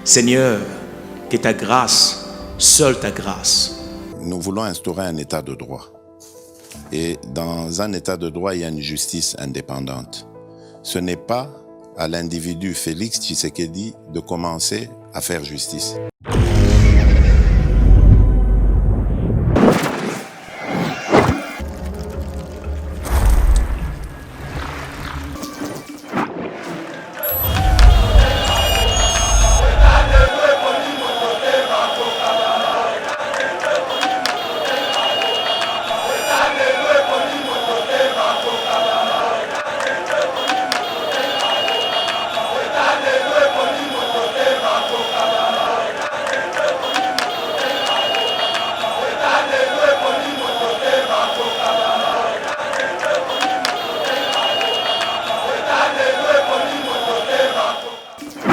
Seigneur, que ta grâce, seule ta grâce. Nous voulons instaurer un état de droit. Et dans un état de droit, il y a une justice indépendante. Ce n'est pas à l'individu Félix Tshisekedi de commencer à faire justice.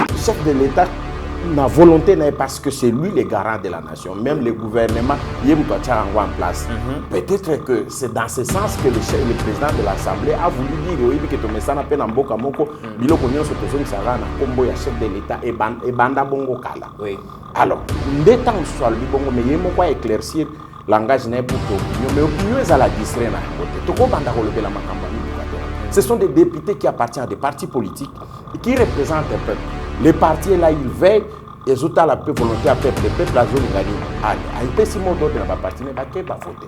Le chef de l'État, la volonté n'est parce que c'est lui le garant de la nation. Même le gouvernement, il est en place. Peut-être que c'est dans ce sens que le président de l'Assemblée a voulu dire oui, que ton message n'a pas d'amboka moko, bilo konyo se tozo nisara na kombo ya chef de l'État et banda bongo kala. Oui. Alors, dès temps soit lui bongo mais yemo quoi éclaircir langage n'est pour tout. Mais opinion est à la distraire na côté. Toko banda ko le la makamba. Ce sont des députés qui appartiennent à des partis politiques et qui représentent un peuple. Les partis là, ils veillent, ils ont la volonté à peuple. Le peuple a zone gagné. Allez, il peut si mon d'autres dans ma partie, mais qui va voter.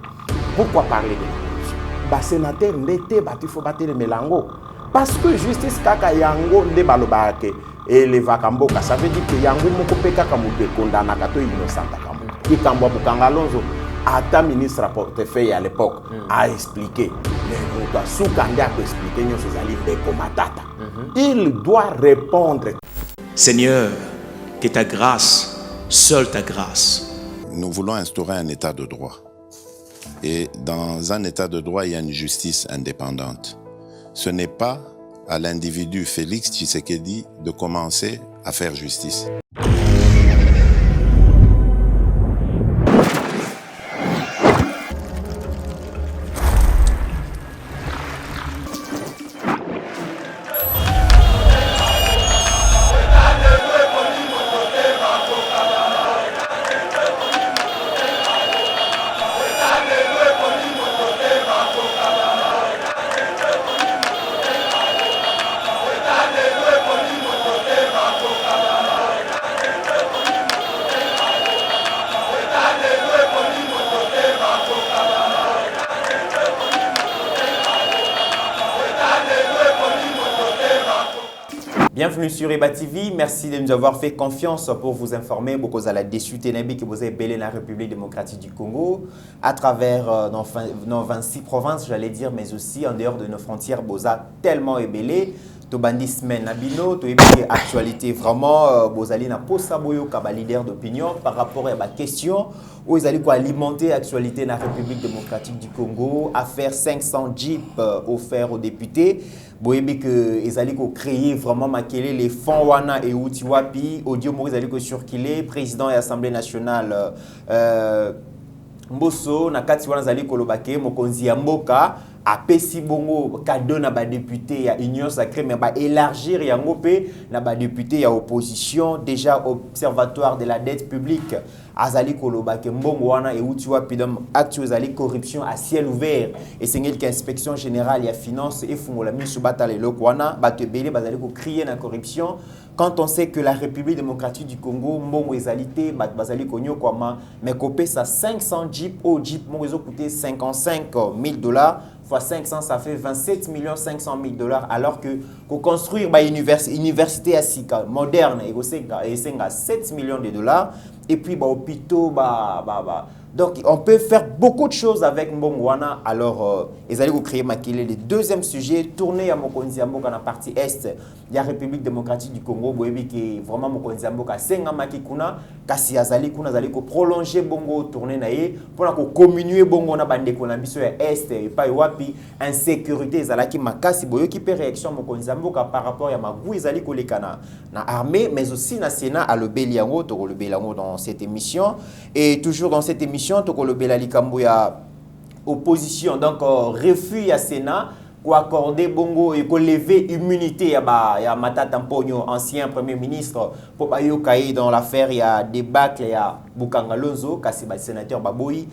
Pourquoi parler de corruption? Les sénateurs n'étaient pas, il faut battre les mélango. Parce que justice kaka yango nde balobake et les vakamboka, ça veut dire que yango moko pe kaka mude condamna kato innocent kamu. Qui kambwa bukanga lonzo. Ata ministre à portefeuille à l'époque a expliqué. Il doit répondre. Seigneur, que ta grâce, seule ta grâce. Nous voulons instaurer un état de droit. Et dans un état de droit, il y a une justice indépendante. Ce n'est pas à l'individu Félix Tshisekedi de commencer à faire justice. Bienvenue sur Eba TV, merci de nous avoir fait confiance pour vous informer beaucoup à la déçue Ténébi que vous avez belé la République démocratique du Congo à travers nos 26 provinces, j'allais dire, mais aussi en dehors de nos frontières, Boza tellement ébélé. To bandi semaine nabino, to ébélé actualité vraiment, Bozali na posa boyo kaba leader d'opinion par rapport à la question où ils allaient alimenter l'actualité de la République démocratique du Congo, à faire 500 jeeps offerts aux députés. Boyebi que ils allaient créer vraiment maquiller les fonds wana et utiwapi audio mo ils allaient circuler président et assemblée nationale Mbosso na kati wana zali kolobake mokonzi ya mboka apesi bongo cadeau na ba député ya union sacrée mais ba élargir yango pe na ba député ya opposition déjà observatoire de la dette publique azali kolobake mbongo wana e utiwa pidam actu zali corruption à ciel ouvert et c'est ngeli inspection générale ya finance et fungola misu batale lokwana batebele bazali ko crier na corruption. Quand on sait que la République démocratique du Congo, mbongo ezalité, bazali konyo kwama, mais kopé ça 500 jeeps, au jeep, mbongo ezo coûté 55 000 $, fois 500, ça fait 27 500 000 $, alors que pour construire une université à Sika, moderne, et 7 millions de $, et puis hôpitaux, donc, on peut faire beaucoup de choses avec Mbongwana. Alors, ils allaient créer Makile. Le deuxième sujet, tourner à Mokonzi Amboka dans la partie est de la République démocratique du Congo. Vous voyez que vraiment Mokonzi Amboka, c'est un makikuna. Kasi azali kuna azali ko prolonger bongo tourner naie pour ko communier bongo na bande ko na biso ya est et pas wapi insécurité ezalaki makasi boyo ki pe réaction Mokonzi Amboka par rapport à magou ezali ko lekana na armée mais aussi na Sénat à le Beliango to le Belango dans cette émission et toujours dans cette émission to le Belali Kambo ya opposition donc refus à Sénat accorder bongo et ko lever immunité ya Matata Mponyo, ancien premier ministre, pour bayo kaye dans l'affaire il y a débâcle il y a Bukanga Lonzo kasi ba sénateur Baboyi.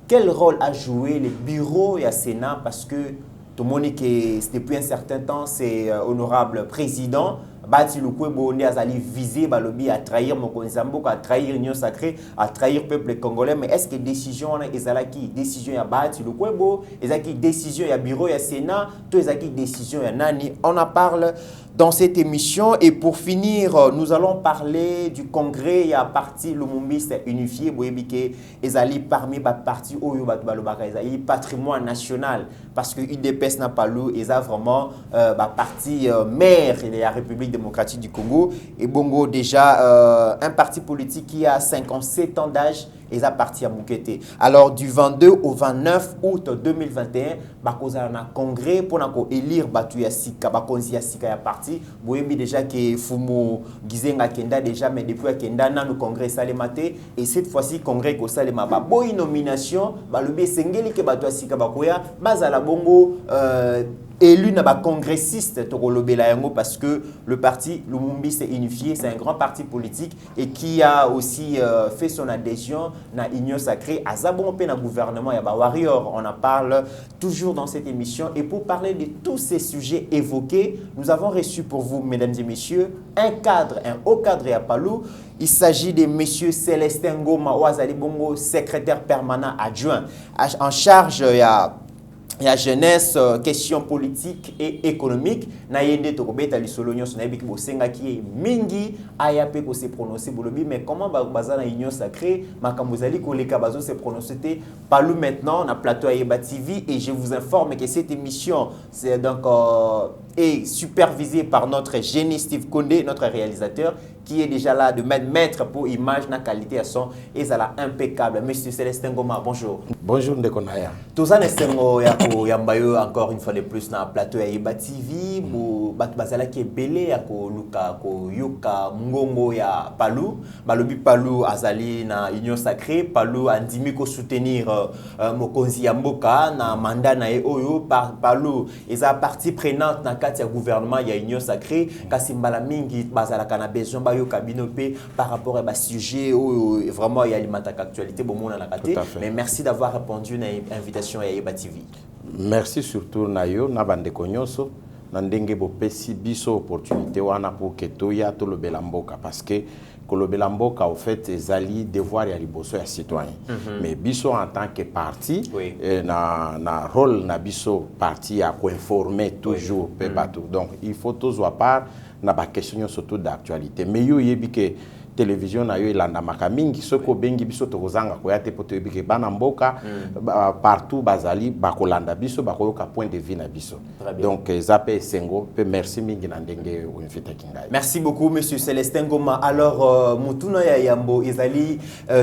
Quel rôle a joué le bureau et le Sénat parce que tout le monde que depuis un certain temps c'est honorable président Bati Lukwebo on a visé balobi à trahir Mokonzambo, à trahir l'Union sacrée, à trahir le peuple congolais. Mais est-ce que décision on a ezalaki décision ya Bati Lukwebo, ezalaki décision ya bureau ya Sénat, tout ezalaki décision ya nani? On en parle dans cette émission. Et pour finir, nous allons parler du congrès ya parti Lumumbiste unifié boyebike ezali parmi ba parti oyo batu balobaka ezali patrimoine national parce que UDPS n'a pas lou eza vraiment ba parti mère de la République démocratique du Congo et bongo déjà un parti politique qui a 57 ans d'âge et a parti à Moukete. Alors du 22 au 29 août 2021, bakoza na congrès pour nako élire batu ya sika bakonzi ya sika ya parti. Boyebi déjà que Fumu Gizenga Kenda déjà mais depuis Kenda na no congrès salemate et cette fois-ci congrès ko salema ba boy nomination balobi sengeli ke batu ya sika bakoya bazala bongo élu na ba congressiste Tokolobela yango parce que le parti Lumumbi s'est unifié, c'est un grand parti politique et qui a aussi fait son adhésion na Union sacrée à Zabon pe na gouvernement ya ba warrior. On en parle toujours dans cette émission et pour parler de tous ces sujets évoqués, nous avons reçu pour vous mesdames et messieurs un haut cadre à Palou. Il s'agit de monsieur Célestin Ngoma Ouazali Bongo, secrétaire permanent adjoint en charge la jeunesse, questions politiques et économiques. Naïende Tokobeta Lissolognon, son habit Bosenga qui est Mingi, Ayape ko se prononcer Bolobi, mais comment Bazana Union sacrée, Makamozali Koleka Bazo se prononcer Palou maintenant, on a plateau Ayeba TV et je vous informe que cette émission c'est donc est supervisée par notre génie Steve Kondé, notre réalisateur, qui est déjà là de mettre pour image la qualité à son et ça là impeccable. Monsieur Célestin Ngoma, bonjour. Bonjour Ndekonaya. Tout ça n'est yako yambayo encore une fois de plus na plateau ya Ayeba TV bo bat bazala qui est belé yako luka ko yoka ngongo ya Palou balobi Palou azali na Union sacrée Palou andimi ko soutenir Mokonzi ya mboka na mandat na e oyo Palou eza partie prenante na kati ya gouvernement ya Union sacrée kasi mbala mingi bazala kana besoin ba yo kabino pe par rapport à ba sujet oyo vraiment ya alimentaka actualité bon mona na kate mais merci d'avoir répondu à l'invitation à Ayeba TV. Merci surtout Nayo, Nabandeko Nyonso, Nandenge Bopesi biso opportunité wana pour que toya to le belamboka parce que le belamboka au fait ezali devoir ya liboso ya citoyen. Mais biso en tant que parti na rôle na biso parti à informer toujours pe bateau. Donc il faut tous à part na ba question surtout d'actualité. Mais yo yebi que télévision na yo ilanda makamingi soko bengi biso tokozanga ko yate poto ebike bana mboka partout bazali bakolanda biso bakoyoka point de vue na biso. Donc zape sengo pe merci mingi na ndenge o invite kingai. Merci beaucoup monsieur Célestin Ngoma. Alors mutuna ya yambo ezali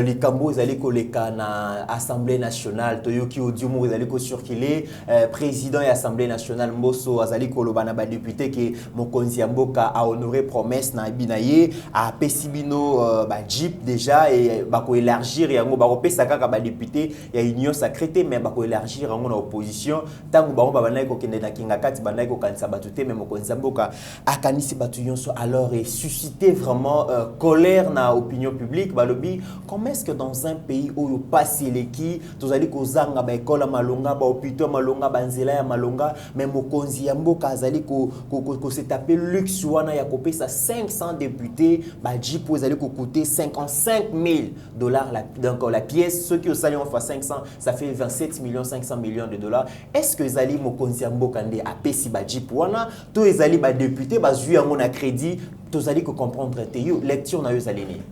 likambo ezali koleka na Assemblée nationale toyoki audio mo ezali ko circuler président ya Assemblée nationale Mboso azali koloba na ba député que Mokonzi Mboka a honoré promesse na binaye a pesibino Jeep déjà et bako élargir yango bako pesa kaka ba député ya Union sacrée mais bako élargir yango na opposition tango ba bana ko kende na kinga kati bana ko kanisa batute même Mokonzi Mboka akanisi batu yonso alors et susciter vraiment colère na opinion publique balobi comment est-ce que dans un pays où yo passe leki tozali ko zanga ba école malonga ba hôpital malonga ba nzela ya malonga même Mokonzi Mboka azali ko se taper luxe wana ya ko pesa 500 députés ba Jeep allez coûter $55 000 donc la pièce ceux qui au salaire fois 500 ça fait 27 500 millions de dollars. Est-ce que Zali Mokonzi Mboka nde a pesi ba Jeep wana to ezali ba député ba zui yango na crédit to zali ko comprendre te yo lecture na yo zali ni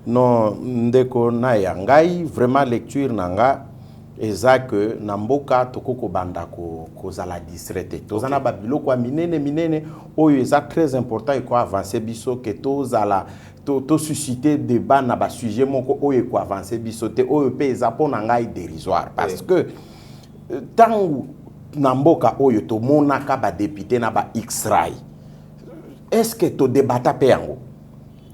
non ndeko na ya ngai vraiment lecture nanga eza que na mboka tokoko banda ko zala distraité tozana ba biloko ya minene oyo eza très important et ko avancer biso que tozala to susciter débat na ba sujet moko oyo ko avancer biso te oyo pe eza pona ngai dérisoire parce que tangu na mboka oyo to monaka ba député na ba X-ray est-ce que to débata pe yango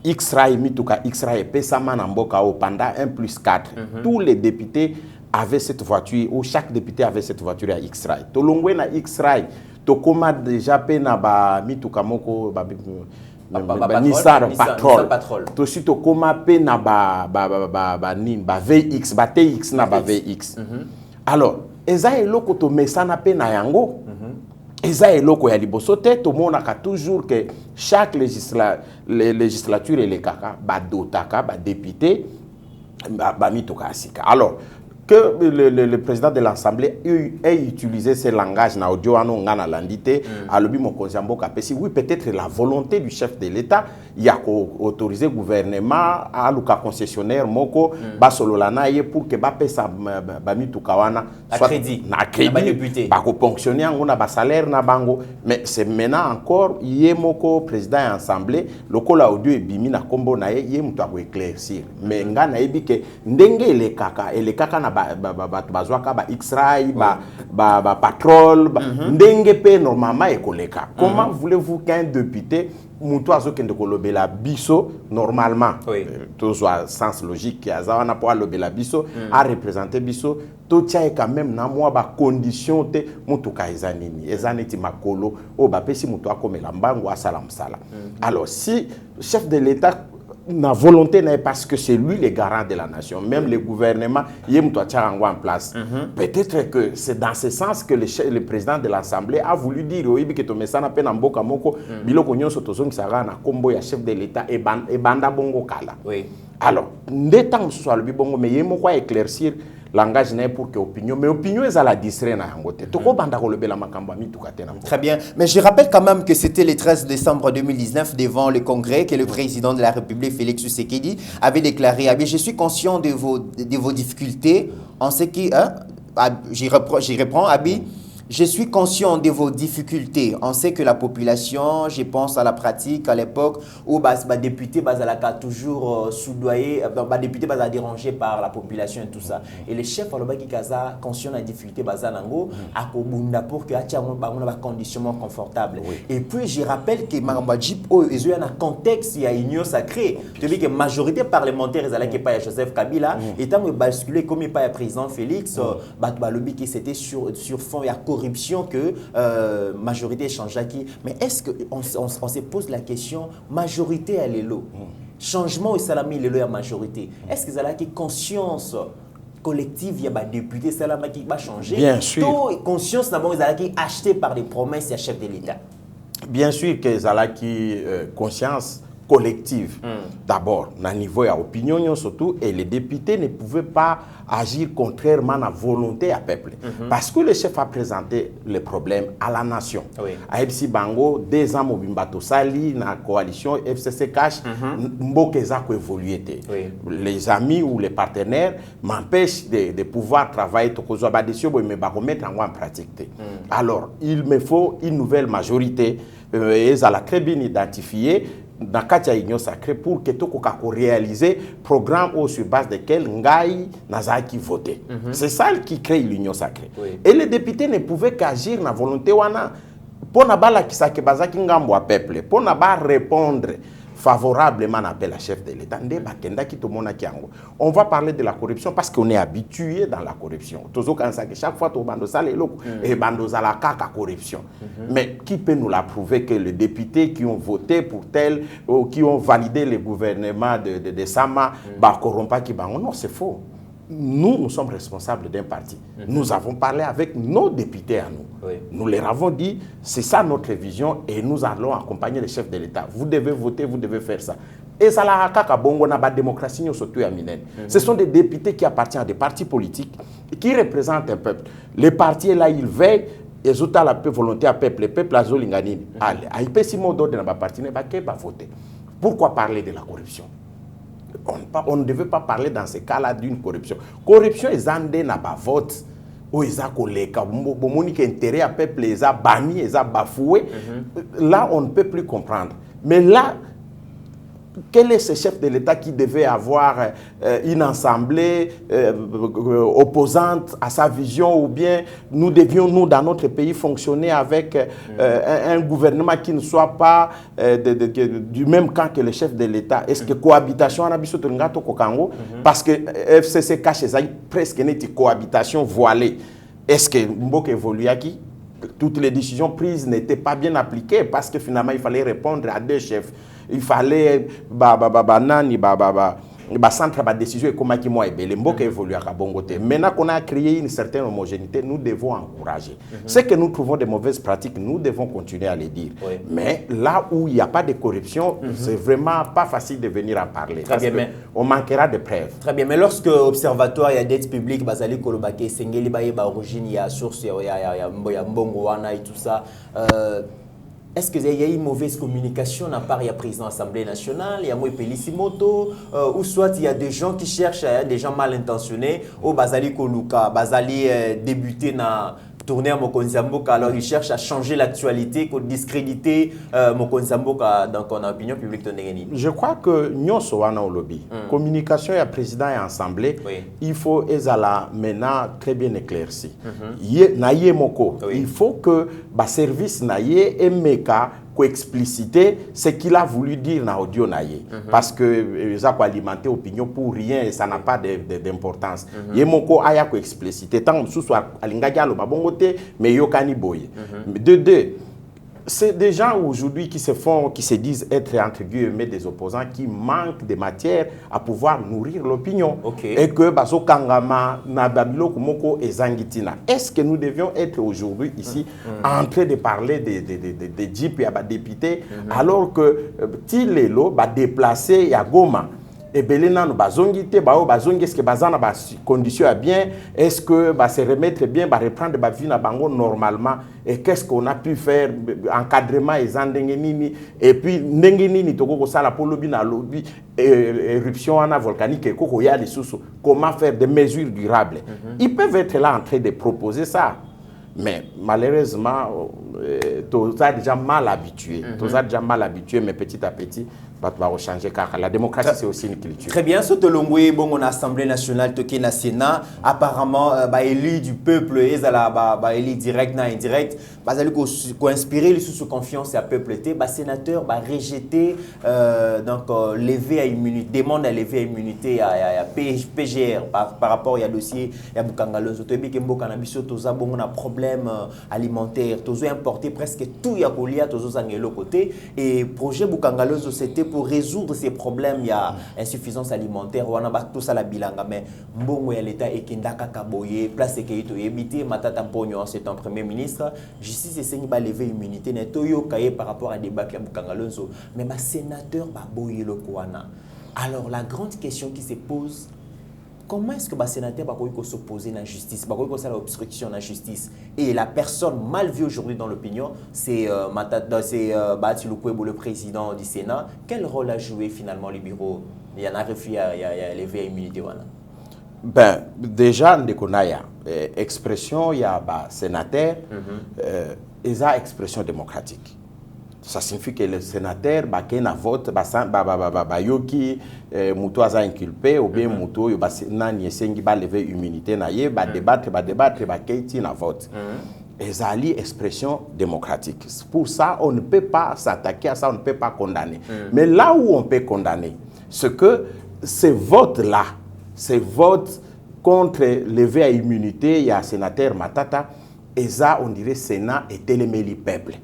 X-ray mituka X-ray pesa na mboka o pendant 1+4 tous les députés avaient cette voiture ou chaque député avait cette voiture à X-ray to longwe na X-ray tokoma déjà pe na ba mituka moko ba Nissan Patrol. Tosi tokoma pe na ba VX, ba TX na ba VX. Alors, eza eloko to mesana pe na yango. Eza eloko ya liboso te to monaka toujours que chaque législature et les kaka ba dotaka ba député ba mituka asika. Alors que le président de l'Assemblée ait utilisé ce langage na audio ano ngana landité alobi mokonzi mboka pesi oui peut-être la volonté du chef de l'État il y a autorisé gouvernement à luka concessionnaire moko ba sololana ye pour que ba pesa ba mituka wana soit na crédit ba ko ponctionner ngona ba salaire na bango mais c'est maintenant encore ye moko président de l'Assemblée lokola audio ebimi na kombo na ye muto ko éclaircir mais ngana yebi que ndenge ele kaka na bazwaka ba X-Ray ba Patrol ndenge pe normalement ekoleka. Comment voulez-vous qu'un député muto azokende kolobela biso normalement toujours sens logique ya zawana pour lobela biso a représenter biso to tia quand même na moi ba condition te mutuka ezanini ezaneti makolo o ba pesi muto akomela mbango asala msala. Alors si chef de l'État na volonté n'est parce que c'est lui le garant de la nation, même le gouvernement yem doit en place. Peut-être que c'est dans ce sens que le président de l'Assemblée a voulu dire oui que to mesana pe na mboka moko biloko nyonso tozongi sara na kombo ya chef de l'État et banda bongo kala. Oui. Alors, ndetang soit le bongo mais yemo quoi éclaircir langage n'est pour que opinion mais opinion est à la distraire na ngote toko banda ko lobela makambo mi tukatena. Très bien, mais je rappelle quand même que c'était le 13 décembre 2019 devant le Congrès que le président de la République Félix Tshisekedi avait déclaré je suis conscient de vos difficultés en ce qui j'y reprends Abi. Je suis conscient de vos difficultés. On sait que la population, je pense à la pratique à l'époque où les députés sont toujours soudoyés, les députés sont dérangés par la population et tout ça. Et le chef qui est conscient de la difficulté pour que y ait un conditionnement confortable. Et puis je rappelle que il y a un contexte, il y a une union sacrée. Tu dis que la majorité parlementaire est pas Joseph Kabila, étant basculé comme il pas le président Félix, c'était sur fond, il y a corruption que majorité changeaki. Mais est-ce qu'on se pose la question, majorité à l'élo, changement au salami l'élo à majorité, est-ce que ça a conscience collective, il y a des députés, ça qui va changer? Bien sûr. Conscience d'abord, ils allaient acheter par des promesses à chef de l'État. Bien sûr que ça a conscience collective. D'abord, à niveau de l'opinion surtout, et les députés ne pouvaient pas agir contrairement à la volonté à peuple. Parce que le chef a présenté le problème à la nation. À Epsi Bango, 2 ans, Mobimbato Sali, la coalition FCC Cash, Mbokeza a évolué. Les amis ou les partenaires m'empêchent de pouvoir travailler, mais mettre en pratique. Alors, il me faut une nouvelle majorité, et ça l'a très bien identifié dans Katia Union Sacrée pour que tout réaliser programme sur base desquels Ngai Nazaki voté. C'est ça qui crée l'Union Sacrée. Et les députés ne pouvaient qu'agir dans la volonté wana pour nabala kisake bazaki ngambo a peuple pour naba répondre favorablement à l'appel à chef de l'État. On va parler de la corruption parce qu'on est habitué dans la corruption. Chaque fois, on et la corruption. Mais qui peut nous la prouver que les députés qui ont voté pour tel ou qui ont validé le gouvernement de Sama, non, c'est faux. Nous sommes responsables d'un parti. Nous avons parlé avec nos députés à nous. Nous leur avons dit, c'est ça notre vision et nous allons accompagner le chef de l'État. Vous devez voter, vous devez faire ça. Et ça la bongo na ba démocratie surtout à Minen. Ce sont des députés qui appartiennent à des partis politiques qui représentent un peuple. Les partis là, ils veillent et ils ont la volonté à peuple. Le peuple a zolinganini. Allez, il peut si mot d'ordre dans ba parti ne va pas voter. Pourquoi parler de la corruption? On ne devait pas parler dans ce cas-là d'une corruption. Corruption est zandé na ba vote. Où ils ont collé, intérêt à peuple, ils ont banni, ils ont bafoué. Là, on ne peut plus comprendre. Mais là, quel est ce chef de l'État qui devait avoir une assemblée opposante à sa vision ou bien nous devions, nous, dans notre pays, fonctionner avec un gouvernement qui ne soit pas du même camp que le chef de l'État? Est-ce que cohabitation en Abisso Tongato Kokango? Parce que FCC cache presque une cohabitation voilée. Est-ce que Mbok évolue à qui? toutes les décisions prises n'étaient pas bien appliquées parce que finalement, il fallait répondre à deux chefs. Il fallait centre de décision et comment qui moi et Mboka évolue à Bongote. Maintenant qu'on a créé une certaine homogénéité, nous devons encourager. C'est que nous trouvons des mauvaises pratiques, nous devons continuer à les dire. Oui. Mais là où il n'y a pas de corruption, c'est vraiment pas facile de venir en parler. Très bien, mais on manquera de preuves. Très bien, mais lorsque l'Observatoire, il y a dette publique, Bazali Kolobake, Sengeli Baye, origine, il y a source, il y a Mbongoana et tout ça. Est-ce qu'il y a une mauvaise communication de la part du président de l'Assemblée nationale, il y a Moïse Pelissimoto, ou soit il y a des gens qui cherchent, des gens mal intentionnés, ou Bazali Koluka, Bazali débuté dans tourner à Mokonzi Mboka, alors ils cherchent à changer l'actualité, pour discréditer Mokonzi Mboka dans l'opinion publique de Nengeni. Je crois que nous sommes au lobby. Communication et président et assemblée, il faut maintenant très bien éclairci. Il faut que le service naïe et meka expliciter ce qu'il a voulu dire dans l'audio naïe. Parce que ça peut alimenter l'opinion pour rien et ça n'a pas d'importance. Yemoko aya ko expliciter tant que soit alingaga lo babongote mais yokani boy. De deux, c'est des gens aujourd'hui qui se disent être entre guillemets des opposants qui manquent de matière à pouvoir nourrir l'opinion. Et que baso kangama na babilo kumoko ezangitina. Est-ce que nous devions être aujourd'hui ici en train de parler des JIP et des députés alors que Tilelo va déplacer à Goma? Et Belena nous bazongi te bao bazongi est-ce que bazana ba condition à bien, est-ce que va se remettre bien, va reprendre ba vie na bango normalement, et qu'est-ce qu'on a pu faire encadrement et nini et puis nini toko ko sala pour lobby na lobby éruption ana volcanique et koko ya les sous comment faire des mesures durables. Ils peuvent être là en train de proposer ça. Mais malheureusement, tous a déjà mal habitué. Tous a déjà mal habitué, mais petit à petit, va changer car la démocratie c'est aussi une culture. Très bien, ce Tolongwe, bon, on a Assemblée nationale, toqué na Sénat, apparemment, élu du peuple, élu direct, na indirect, ko inspirer les sous confiance à peuple té, sénateur, rejeter, donc lever à immunité, demande à lever à immunité à PGR par rapport à dossier à Bukangalozo. Tu sais que Mbokanabiso toza bon on a problème alimentaire, tozo importé presque tout ya kolia tozo zangelo côté et projet Bukangalozo c'était pour résoudre ces problèmes, il y a insuffisance alimentaire, on a tout ça la bilanga, mais mbongo ya l'État et kindaka kaboye, place et keito yebité, matata pognon, c'est un premier ministre, justice et seigne ba lever immunité, netoyo kaye par rapport à débat ya Bukangalozo, mais ma sénateur ba boye le kouana. Alors la grande question qui se pose, comment est-ce que le sénateur va s'opposer à la justice, va l'obstruction à la justice? Et la personne mal vue aujourd'hui dans l'opinion, c'est le président du Sénat. Quel rôle a joué finalement le bureau? Il y en a refusé à lever l'immunité. Ben, déjà, on a expression, il y a sénateur, il y a expression démocratique. Ça signifie que le sénateur qui a vote yoki muto aza inculpé ou bien muto yo nani esengi ba lever immunité na ye ba débattre ba keiti na vote. Ezali expression démocratique. Pour ça on ne peut pas s'attaquer à ça, on ne peut pas condamner. Mais là où on peut condamner, c'est que ces votes là, ces votes contre lever à immunité, il y a sénateur Matata. Et ça, on dirait Sénat et téléméli peuple.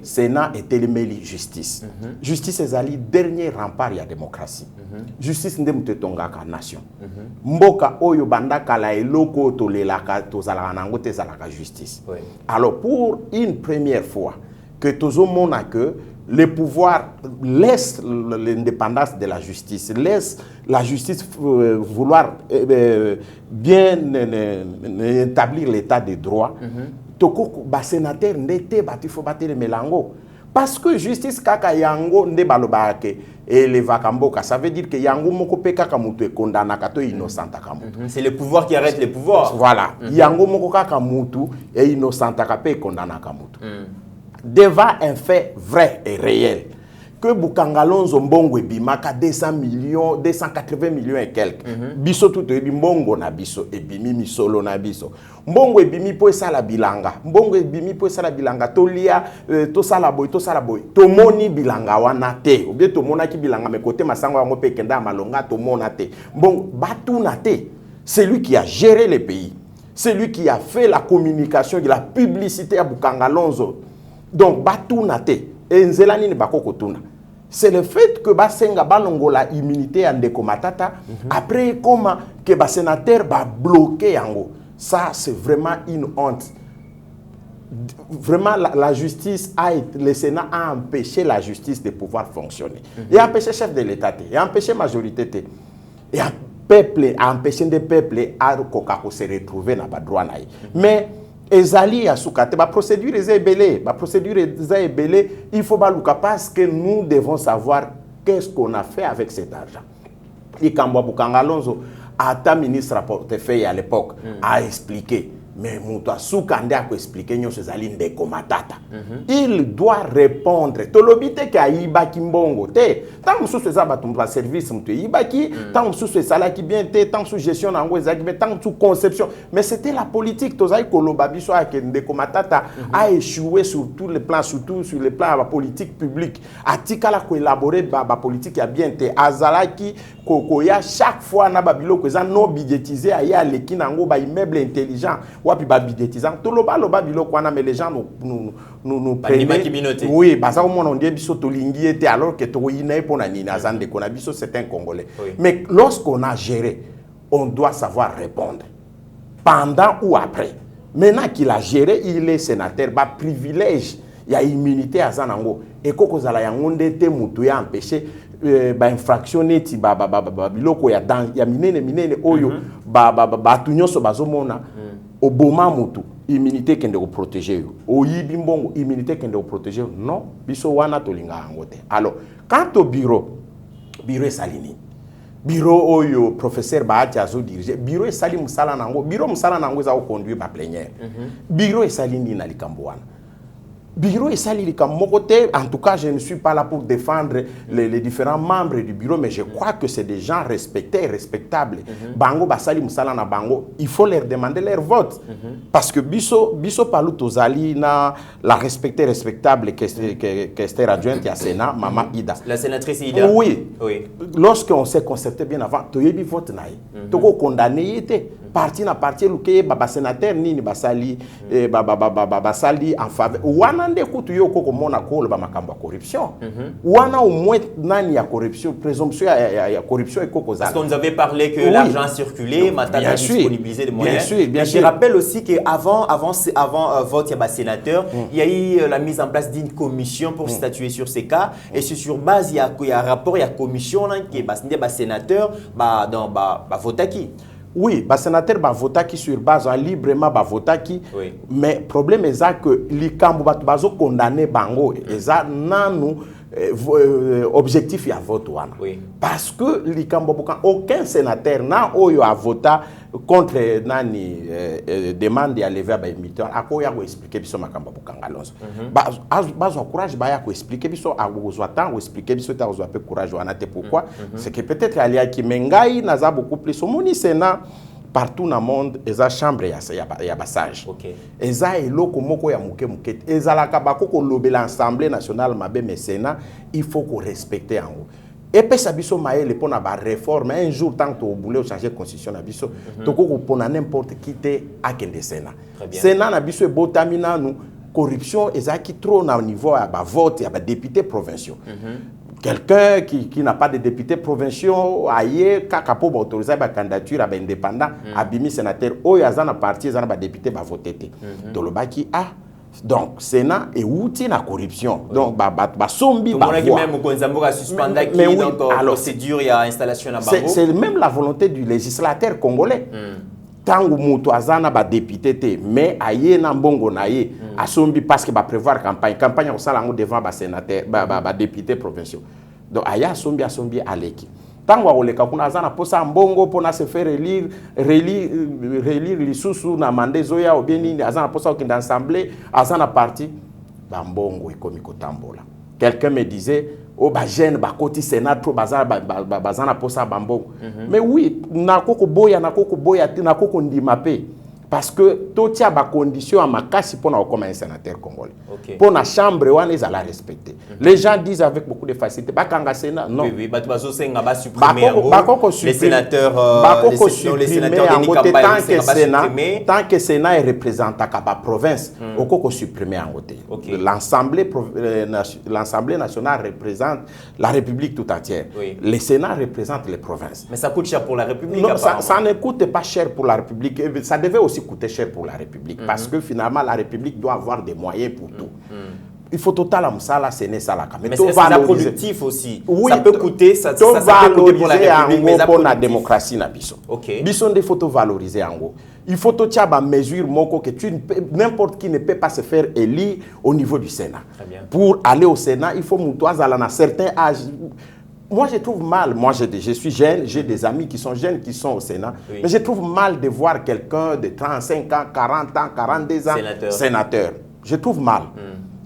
Sénat et téléméli justice. Justice est le dernier rempart de la démocratie. Justice n'est pas une nation. Mboka oyo banda kala eloko to lelaka to zalaka nango te zalaka justice. Alors pour une première fois que tout le monde a que le pouvoir laisse l'indépendance de la justice, laisse la justice vouloir bien établir l'état de droit. Toko ba sénateur n'était bati faut battre le mélango parce que justice kaka yango nde balobake et le vakamboka, ça veut dire que yango moko pe kaka mutu e condamna kato innocent kamutu. C'est le pouvoir qui arrête le pouvoir. Voilà, yango moko kaka mutu e innocent kape condamna kamutu. Devant un fait vrai et réel, que Bukangalonzo Mbongo ebimaka 200 millions, 280 millions et quelques. Biso tout ebi Mbongo na biso, ebimi misolo na biso. Mbongo ebimi po esala bilanga. Mbongo ebimi po esala bilanga. Tolia, to sala boy. Tomoni bilanga wana te. Ou bien tomona ki bilanga me kote masango yango pe kenda malonga tomona te. Mbongo batu na te. C'est lui qui a géré le pays. C'est lui qui a fait la communication, la publicité à Bukangalonzo. Donc, Batunate, et Nzelani ne bako kotuna. C'est le fait que Basenga Balongo la immunité à Ndeko Matata, après comment que le sénateur va bloquer Yango. Ça, c'est vraiment une honte. Vraiment, la justice le Sénat a empêché la justice de pouvoir fonctionner. Il a empêché le chef de l'État, il a empêché la majorité. Il a empêché des peuples à se retrouver dans le droit. Mais, ezali ya soukate, la procédure est ébellée. La procédure est ébellée. Il faut pas parce que nous devons savoir qu'est-ce qu'on a fait avec cet argent. Et quand Bukangalonzo, à ministre à portefeuille à l'époque, a expliqué. Mais Moutoua Soukande a expliqué Ndeko Matata. Il doit répondre. Tolobite ka ibaki mbongo te. Tant sous ce zabatumba service mtu ibaki, tant sous ce salaire qui bien te, tant sous gestion nango ezaki, tant sous conception. Mais c'était la politique. Tozai koloba biso ak Ndeko Matata a échoué sur tous les plans, surtout sur les plans de la politique publique. Atikala ko élaborer ba politique ya bien te. Azalaki kokoya chaque fois na babilo ko za non budgétisé aya leki nango ba immeuble intelligent. Wapi ba budgétisant to loba bilo kwana mais les gens nous prenaient oui parce que on dit biso to lingi était alors que to ina pour na nina zande kona biso c'est un Congolais mais lorsqu'on a géré on doit savoir répondre pendant ou après. Maintenant qu'il a géré, il est sénateur, ba privilège il y a immunité à zanango et koko zala yangonde te mutu ya empêcher ba infraction neti ba biloko ya dans ya minene oyo ba tunyoso bazomona oboma mutu immunité kende ko protéger yo oyibi mbongo immunité kende ko protéger non biso wana tolinga angote. Alors quant au bureau salini bureau oyo professeur Bahati azo diriger bureau esali musala nango bureau musala nango za conduire ba plénière bureau esalini na likambo wana bureau et sali comme côté. En tout cas, je ne suis pas là pour défendre les différents membres du bureau, mais je crois que c'est des gens respectés et respectables. Bango basali musala na bango, il faut leur demander leur vote parce que biso palu tozali na la respectable Kester adjointe à Sénat, Maman Ida. La sénatrice Ida. Oui. Lorsqu'on s'est concerté bien avant, toyebi vote naï, toko condamné était. Parti na parti luke baba sénateur nini basali basali en faveur wana nde kutu yo koko mona ko ba makambo corruption wana au moins nani ya corruption présomption ya corruption et koko parce qu'on nous avait parlé que l'argent circulait maintenant a disponibilisé des moyens. Bien sûr. Je rappelle aussi que avant vote ya sénateur il y a eu la mise en place d'une commission pour statuer sur ces cas et c'est sur base il y a rapport il y a commission là qui ba sénateur dans votaki. Oui, le sénateur va voter sur base librement va voter mais le problème est que les candidats bazo condamné bango et ça non objectif à vote parce que les candidats aucun sénateur n'a a voté contre nani demande à lever ba émetteur akoya ko expliquer biso makamba Bukangalonzo bazo courage ba ya ko expliquer biso agozwa temps ko expliquer biso ta ozwa pe courage wana te pourquoi c'est que peut-être ali ki mengai naza beaucoup plus moni Sénat partout dans le monde eza chambre ya basage eza eloko moko ya muke ezalaka bakoko lobela Assemblée nationale mabe mais Sénat il faut qu'on respecte en haut. Et puis ça biso maele pour na ba réforme un jour tant que au boulot changer constitution na biso toko ko pona n'importe qui te akende Sénat. Sénat na biso botamina nous corruption ezaki trop na niveau ya ba vote ya ba députés provinciaux. Quelqu'un qui n'a pas de députés provinciaux aye kaka po ba autoriser ba candidature à ba indépendant abimi sénateur oyo azana parti azana ba député ba voter te. Tolobaki donc Sénat est outil la corruption donc sombi même Konzamboka suspendé qui donc procédure il y a installation à bango c'est même la volonté du législateur congolais tangu mutu azana ba député te mais aye na mbongo na ye asombi parce que ba prévoir campagne au salango devant ba sénateur ba député provinciaux donc aya asombi aleki tango oleka kuna azana posa mbongo pona se faire relire lisusu na mandezo ya obieni azana posa okinda assemblée azana parti ba mbongo ikomi kotambola. Quelqu'un me disait ba jeune ba koti Sénat trop bazana posa ba mbongo mais oui nakoko boya nakoko ndima pe Parce que tout y a des conditions à ma casse pour nous comme un sénateur congolais. Okay. Pour la chambre, on les a la respecter. Les gens disent avec beaucoup de facilité, Bakanga Sénat, non. Oui, oui, les sénateurs, les sénateurs tant que Sénat est représentant la province, on peut supprimer en côté. L'Assemblée nationale représente la République tout entière. Oui. Le Sénat représente les provinces. Mais ça coûte cher pour la République. Non, ça ne coûte pas cher pour la République. Ça devait aussi coûter cher pour la République. Parce que finalement, la République doit avoir des moyens pour tout. Il faut totalement ça, là, c'est ça, là. Mais c'est productif aussi. Oui, ça peut coûter, ça peut coûter pour la République, mais pour la démocratie, na biso. Ok. Bison des photos valoriser en gros. Il faut tout ça, mesure moko que n'importe qui ne peut pas se faire élire au niveau du Sénat. Très bien. Pour aller au Sénat, il faut montoise à un certain âge. Moi, je trouve mal, je suis jeune, j'ai des amis qui sont jeunes, qui sont au Sénat, oui. Mais je trouve mal de voir quelqu'un de 35 ans, 40 ans, 42 ans, sénateur. Je trouve mal.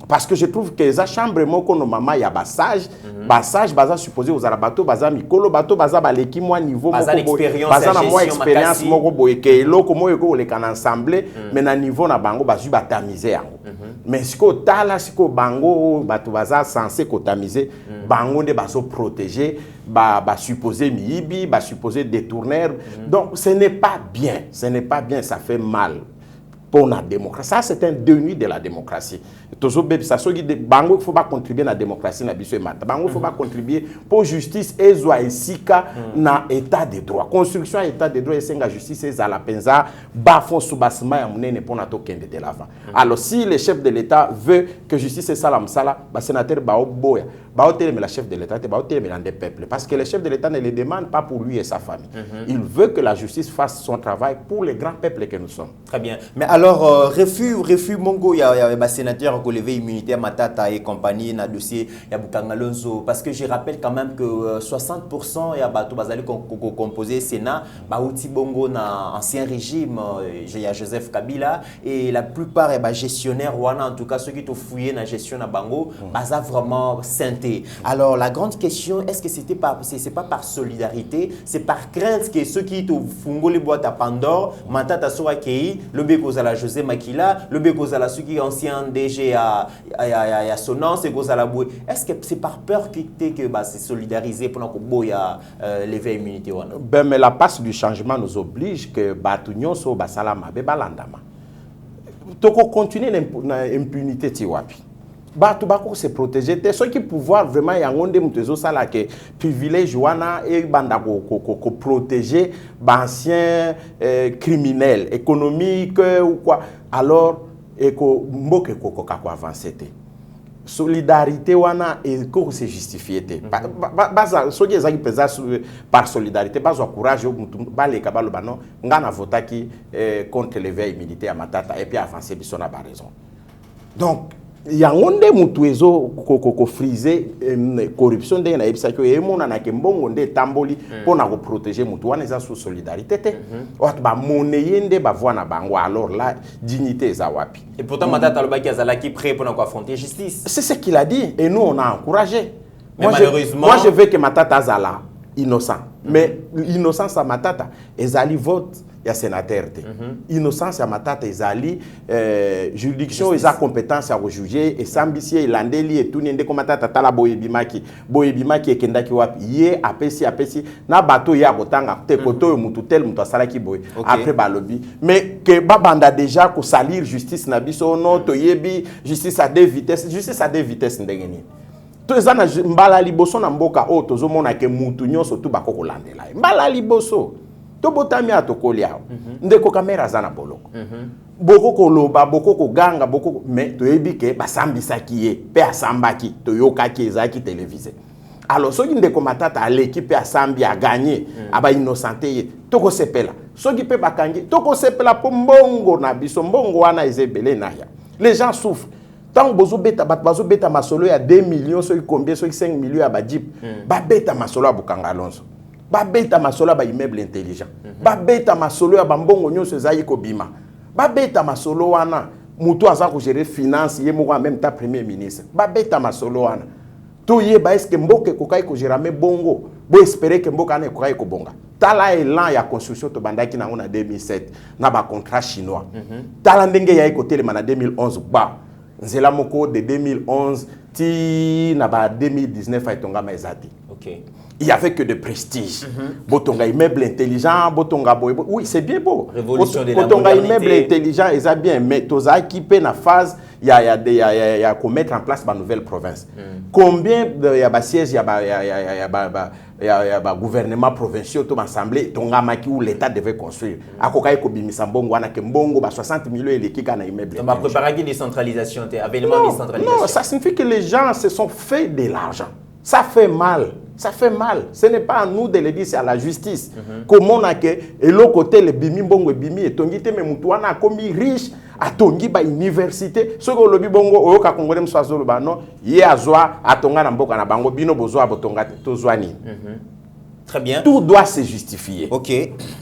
Parce que je trouve que la chambre, il y a bassage, bassage, baza supposé aux arabato, baza mikolo, bato, baza baleki, moi niveau, baza expérience, moko boyeke, loko mo yeko le kan ensemble, mais na niveau na bango bazu batamiser yango. Mais siko tala siko bango bato baza censé kotamiser, bango ne baso protéger, ba supposé miibi, ba supposé détourner. Donc ce n'est pas bien, ça fait mal. Pour la démocratie. Ça, c'est un déni de la démocratie. Il faut pas contribuer à la démocratie. Il faut pas contribuer pour justice et sika na état de droit. Construction état de droit et la justice et la penza bafon soubassement ya munene pour na tokende de l'avant. Alors si le chef de l'État veut que justice et salam sala, ba sénateur ba oboya, ba hôtel mais la chef de l'État ba hôtel mais dans des peuples parce que le chef de l'État ne le demande pas pour lui et sa famille. Il veut que la justice fasse son travail pour les grands peuples que nous sommes. Très bien. Mais alors refus Mongo il y a des sénateurs qui ont levé immunité à Matata et compagnie dans le dossier il y a Bukangalonzo parce que je rappelle quand même que 60% il y a bato bazali composé Sénat Baouti Bongo dans ancien régime il y a Joseph Kabila et la plupart est gestionnaire wana en tout cas ceux qui ont fouillé la gestion à Bango baza vraiment sainté. Alors la grande question est-ce que c'est pas par solidarité, c'est par crainte que ceux qui ont fungoli boîte à Pandore Matata soit accueilli le Bekozala José Makila le Bekozala ceux qui ancien DG à Sonance et Gozala Boué. Est-ce que c'est par peur que c'est solidarisé pour qu'on boya lever immunité wana? Ben mais la passe du changement nous oblige que batunyo so basalama be balandama. Toko continuer l'impunité tiwapi. Batu bako se protéger te ceux qui pouvoir vraiment yangonde mutezo sala que privilège wana et banda ko protéger anciens criminels économiques ou quoi alors et ko mboke ko avancer te solidarité wana et ko se justifier te baza soki ezaki pesa par solidarité baza courage baleka baloba non ngana votaki contre les veilles militaires à Matata et puis avancer biso na ba raison donc yangonde mutu ezo ko friser corruption de na ebisa ko emona na ke mbongo nde tamboli pona ko protéger mutu wana eza sous solidarité te watu ba moneyende ba voana bango alors la dignité eza wapi et pourtant Matata Lobaki azalaki prêt pour affronter justice c'est ce qu'il a dit et nous on a encouragé. Mais malheureusement moi je veux que Matata azala innocent mais innocence à Matata ezali vote ya sénateur te innocence à Matata ezali juridiction eza compétence à juger et sambisi elandeli et tout nende ko Matata tala boyebimaki ekendaki wapi ye apesi na bato ya kotanga te koto mutu tel mutu asalaki boy après balobi mais que babanda déjà ko salir justice na biso no to yebi justice à deux vitesses ndengeni to ezana mbala liboso na mboka o tozomona ke mutu nyonso tu bakoko landela mbala liboso to botami atokoli awo ndeko kamera zana boloko bokoko loba bokoko ganga bokoko mais to yebike basambisaki ye pe asambaki to yokaki ezaki télévisé alors soki ndeko Matata aleki pe asambi a gagné aba innocenté ye toko sepela soki pe bakangi toko sepela po mbongo na biso mbongo wana ezebele na ya les gens souffrent. Tant que beta masolo ya 2 millions, soki combien, soki 5 millions à Badjip, beta masolo à Bukangalonzo, beta masolo à immeuble intelligent, beta masolo à Bambongo nyonso zayi ko bima, beta masolo wana mutu aza ko gérer finance ye mo en même temps premier ministre, beta masolo wana. To ye ba est-ce que mboke ko kai ko gérer me bongo, Bo espérer que mboka na ekoka ekobonga. Tala élan ya construction to bandaki na ngona 2007 na ba contrat chinois. Tala ndenge ya ekotelema na 2011 ba. Nzela moko de 2011 ti na ba 2019 aitonga maizati. OK. Il y avait que de prestige. Botonga immeuble intelligent, botonga boy. Oui, c'est bien beau. Révolution de la botonga modernité. immeuble intelligent, et ça bien. Mais toza équipé na phase, il y a qu'on mettre en place ma nouvelle province. Combien il y a sièges, il y a gouvernement provincial, tout assemblée, tonga maki où l'État devait construire. Akokai ko bimisa mbongo wana ke mbongo ba 60 millions et l'équipe na immeuble. On va préparer une décentralisation, avènement décentralisation. Non, ça signifie que les gens se sont fait de l'argent. Ça fait mal. Ça fait mal. Ce n'est pas à nous de le dire, c'est à la justice. Comment on a que, et l'autre côté, le bimi bongo et bimi, et tongi te me mutouana a commis riche, à tongi ba université. Ce que le bibongo, au ka congolais m'soazo le bano, yé a zoa, à tonga n'amboka na bango, bino bozo a botonga tozwani. Très bien. Tout doit se justifier. OK.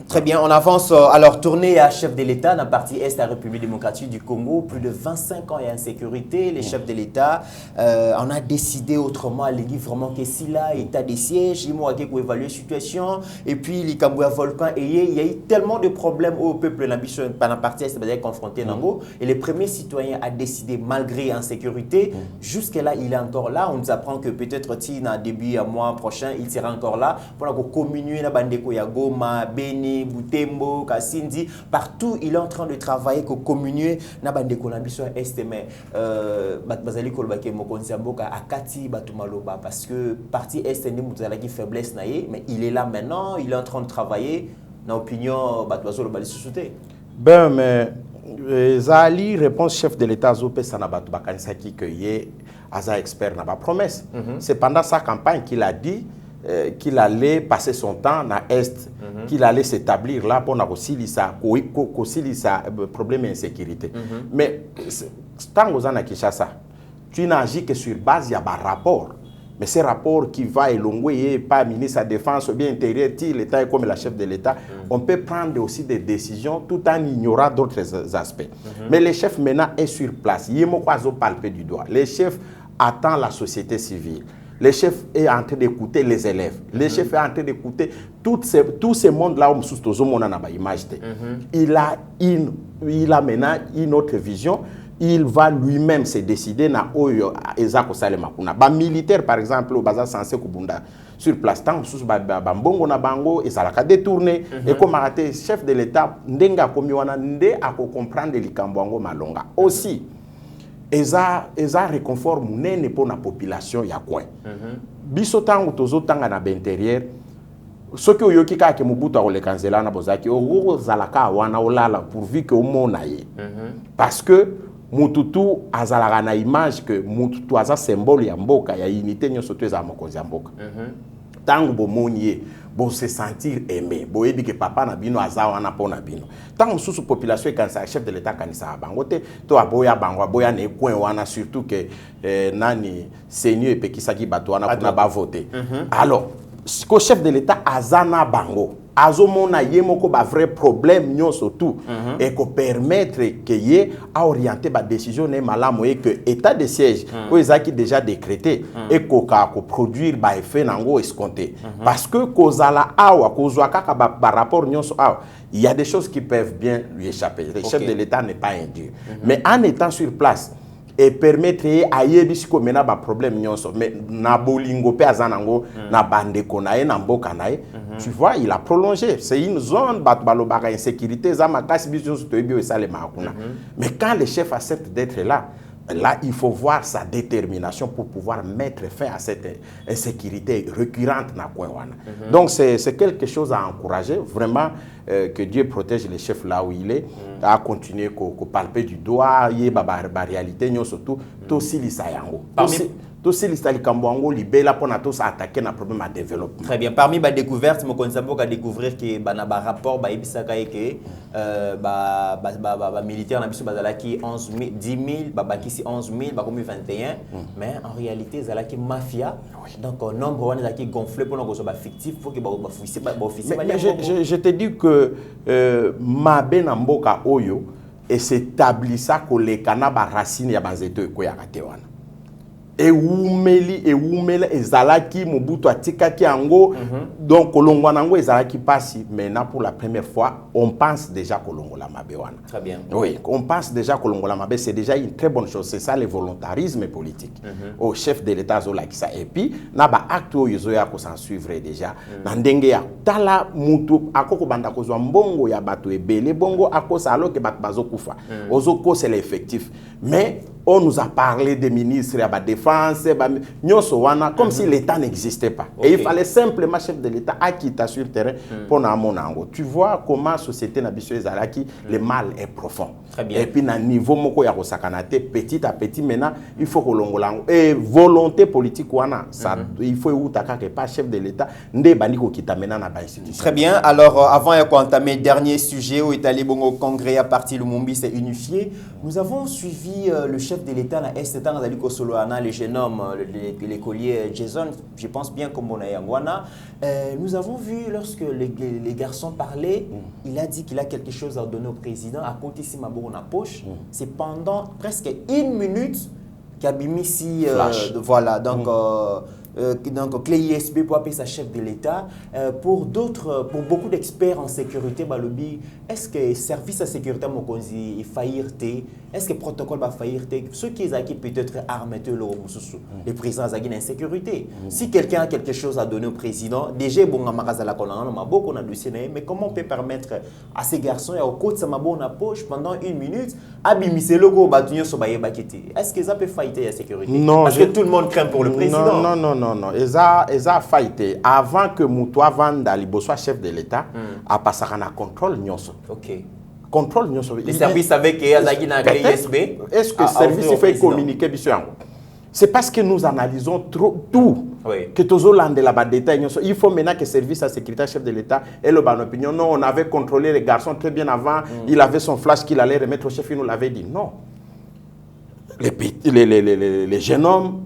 Très bien. On avance. Alors, tournée à chef de l'État dans la partie Est de la République démocratique du Congo. Plus de 25 ans et insécurité. Les chefs de l'État, on a décidé autrement. Les dit vraiment que si là, état des sièges, ils m'ont pour évaluer la situation. Et puis, les Cambouya volcan, il y a eu tellement de problèmes au peuple l'ambition pendant la partie Est, c'est confronté Nango. Et les premiers citoyens a décidé, malgré l'insécurité, jusque-là, il est encore là. On nous apprend que peut-être, dans début du mois prochain, il sera encore là. Pour communier na bandeko ya Goma, Beni, Butembo, Kasindi, partout il est en train de travailler pour communier na bandeko na biso est mais bazali kolbake mokonzi mboka akati batumaloba parce que partie est ni mutala qui faiblesse na ye mais il est là maintenant, il est en train de travailler na opinion batwazo le balisouté. Ben mais Zali réponse chef de l'État Zopé Sanabatu Bakanisaki que yé aza expert na ba promesse. C'est pendant sa campagne qu'il a dit qu'il allait passer son temps à l'Est, qu'il allait s'établir là pour le problème d'insécurité. Mais tant que à Kinshasa, tu n'agis que sur base, il y a un rapport. Mais ce rapport qui va élonguer par le ministre de la Défense ou bien intérieur, l'État est comme la chef de l'État, on peut prendre aussi des décisions tout en ignorant d'autres aspects. Mais les chefs maintenant est sur place. Il y a un palpé du doigt. Les chefs attendent la société civile. Le chef est en train d'écouter les élèves. Le chef est en train d'écouter tout ce monde-là où il a maintenant une autre vision. Il va lui-même se décider na oyo ezako salema kuna. Ba militaire par exemple au bazar censé kubunda sur place tant sous ba mbongo na bango et ça la détourné et comme arrêté chef de l'État ndenga komi wana nde ako comprendre likambo malonga. Aussi eza réconfort munene pour la population ya coin. Biso tango tozo tanga na intérieur soki oyoki ka ke mubutu akole kanzela na bozaki o zalaka wana olala pourvu que omona ye. Parce que mututu azalaka na image que mututu aza symbole ya mboka ya unité nyoso to eza mokonzi ya mboka. Tango bomoni ye bo se sentir aimé bo yebi que papa na bino aza wana pona bino tango sous population kanisa chef de l'État kanisa bango te to aboya bango aboya na coin wana surtout que nani seigneur epekisaki bato wana kuna ba voter. Alors ko chef de l'État azana bango azomona ye moko ba vrai problème nyonso tout et ko permettre que ye a orienter ba décision ne malamu et que état de siège ko ezaki déjà décrété et ko produire ba effet nango escompté parce que kozala awa kozwa kaka ba rapport nyonso awa il y a des choses qui peuvent bien lui échapper. Le chef de l'État n'est pas indu mais en étant sur place et permettre à yebisiko mena ba problème nyonso mais na bolingo pe azanango na bandeko na ye na mboka na ye tu vois il a prolongé c'est une zone batbalobaka insécurité za makasi biso to ebio esale makuna mais quand le chef accepte d'être là il faut voir sa détermination pour pouvoir mettre fin à cette insécurité récurrente na coin wana. Donc c'est quelque chose à encourager vraiment que Dieu protège les chefs là où il est à continuer ko palper du doigt yé ba réalité nyo surtout to silisa yango. Tout ce qui est Kambouango libéla pour nous attaquer un problème à développement. Très bien. Parmi les découvertes, je peux découvrir que dans le rapport, il y a des militaires qui ont 11 000, 10 000, qui 11 000, 21 mais en réalité, il y a des mafia. Donc, le nombre qui est gonflé pour nous fictif pour que les je te dis que Mabé Namboka Oyo et s'établit ça que les canabas racines ya banzeto ko ya katewana. eumeli ezalaki Mobutu atikaki ango donc kolongwana ngo ezalaki pasi. Maintenant pour la première fois on pense déjà kolongola mabe wana. Très bien. Oui, on pense déjà kolongola mabe, c'est déjà une très bonne chose. C'est ça le volontarisme politique au chef de l'état zolakisa. Et puis na ba acte oyo ya ko s'en suivre déjà na ndenge ya tala mutu akoko banda kozwa mbongo ya bato ebele bongo akosa alors que bato bazokufa ozoko c'est l'effectif. Mais on nous a parlé des ministres à la défense, comme si l'État n'existait pas. Okay. Et il fallait simplement, chef de l'État, à quitter sur le terrain pour mon ango. Tu vois comment la société n'a le mal est profond. Très bien. Et puis, à niveau petit à petit, maintenant, il faut que l'on et volonté politique, ça, il faut que pas chef de l'État, très bien. Alors, avant d'entamer le dernier sujet où est allé au Congrès à partir du Lumumbi s'est unifié, nous avons suivi le chef de l'État à Est, le jeune homme, l'écolier Jason, je pense bien comme on a Yangwana. Nous avons vu lorsque les garçons parlaient, il a dit qu'il a quelque chose à donner au président, à côté de Mabou na poche. C'est pendant presque 1 minute qu'il a mis ici, voilà, donc clé ISB pour appeler sa chef de l'État. Pour beaucoup d'experts en sécurité, Balobi, est-ce que le service de sécurité est failli? Est-ce que le protocole va faillir? Ceux qui ont peut-être armés, les présidents ont en sécurité. Si quelqu'un a quelque chose à donner au président, déjà, bon, on a dossier, mais comment on peut permettre à ces garçons et au côté de sa poche pendant 1 minute, est-ce que ça peut faillir la sécurité? Non, parce que tout le monde craint pour le président. Non. Ils ont failli. Avant que Moutoua Vanda soit chef de l'État, a passé un contrôle. Ok. Contrôle. Les services avec Yazagina ISB. Est-ce que le service fait communiquer? C'est parce que nous analysons tout. Oui. Que tous les là-bas détail. Il faut maintenant que le service de sécurité chef de l'État ait le bon opinion. Non, on avait contrôlé les garçons très bien avant. Il avait son flash qu'il allait remettre au chef. Il nous l'avait dit. Non. Les jeunes hommes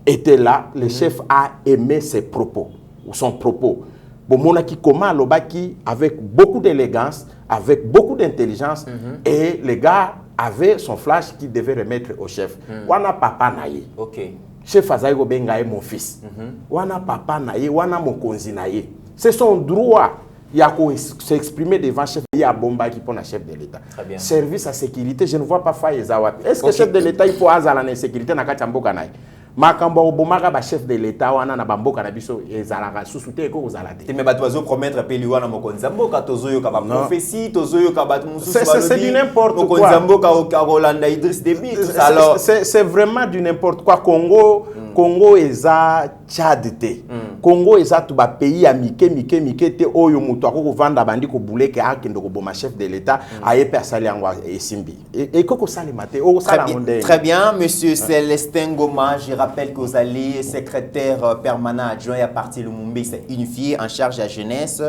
étaient là. Le chef a aimé ses propos ou son propos. Bomonaki Koma Lobaki avec beaucoup d'élégance, avec beaucoup d'intelligence, et les gars avaient son flash qu'il devait remettre au chef. Wana papa naye. Ok. Chef Azaïgo Benga est mon fils. Wana papa naye, wana mokonzi naye. C'est son droit. Il a s'exprimer devant chef de l'État, bomba qui prend la chef de l'État. Service à sécurité, je ne vois pas faille. Est-ce que le chef de l'État il faut azala la sécurité na katamboka naye? Makambo obomaka ba chef de l'État wana na bamboka na biso ezalaka susute ko ozalate. Mais bato bazo promettre peli wana mokonzi mboka tozoyo ka ba prophétie tozoyo ka ba mususu balobi. C'est du n'importe quoi. Mokonzi mboka ka Rolanda Idriss Déby. Alors c'est vraiment du n'importe quoi. Congo eza Tchad te. Congo eza tout ba pays ya mike te oyo mutu akoko vanda bandi ko bouleke akendo ko boma chef de l'État aye persali angwa esimbi. Et koko sali mate o sala monde. Très bien, monsieur Célestin Goma, je rappelle que vous allez secrétaire permanent adjoint à partir Lumumbi s'est unifié en charge de la jeunesse,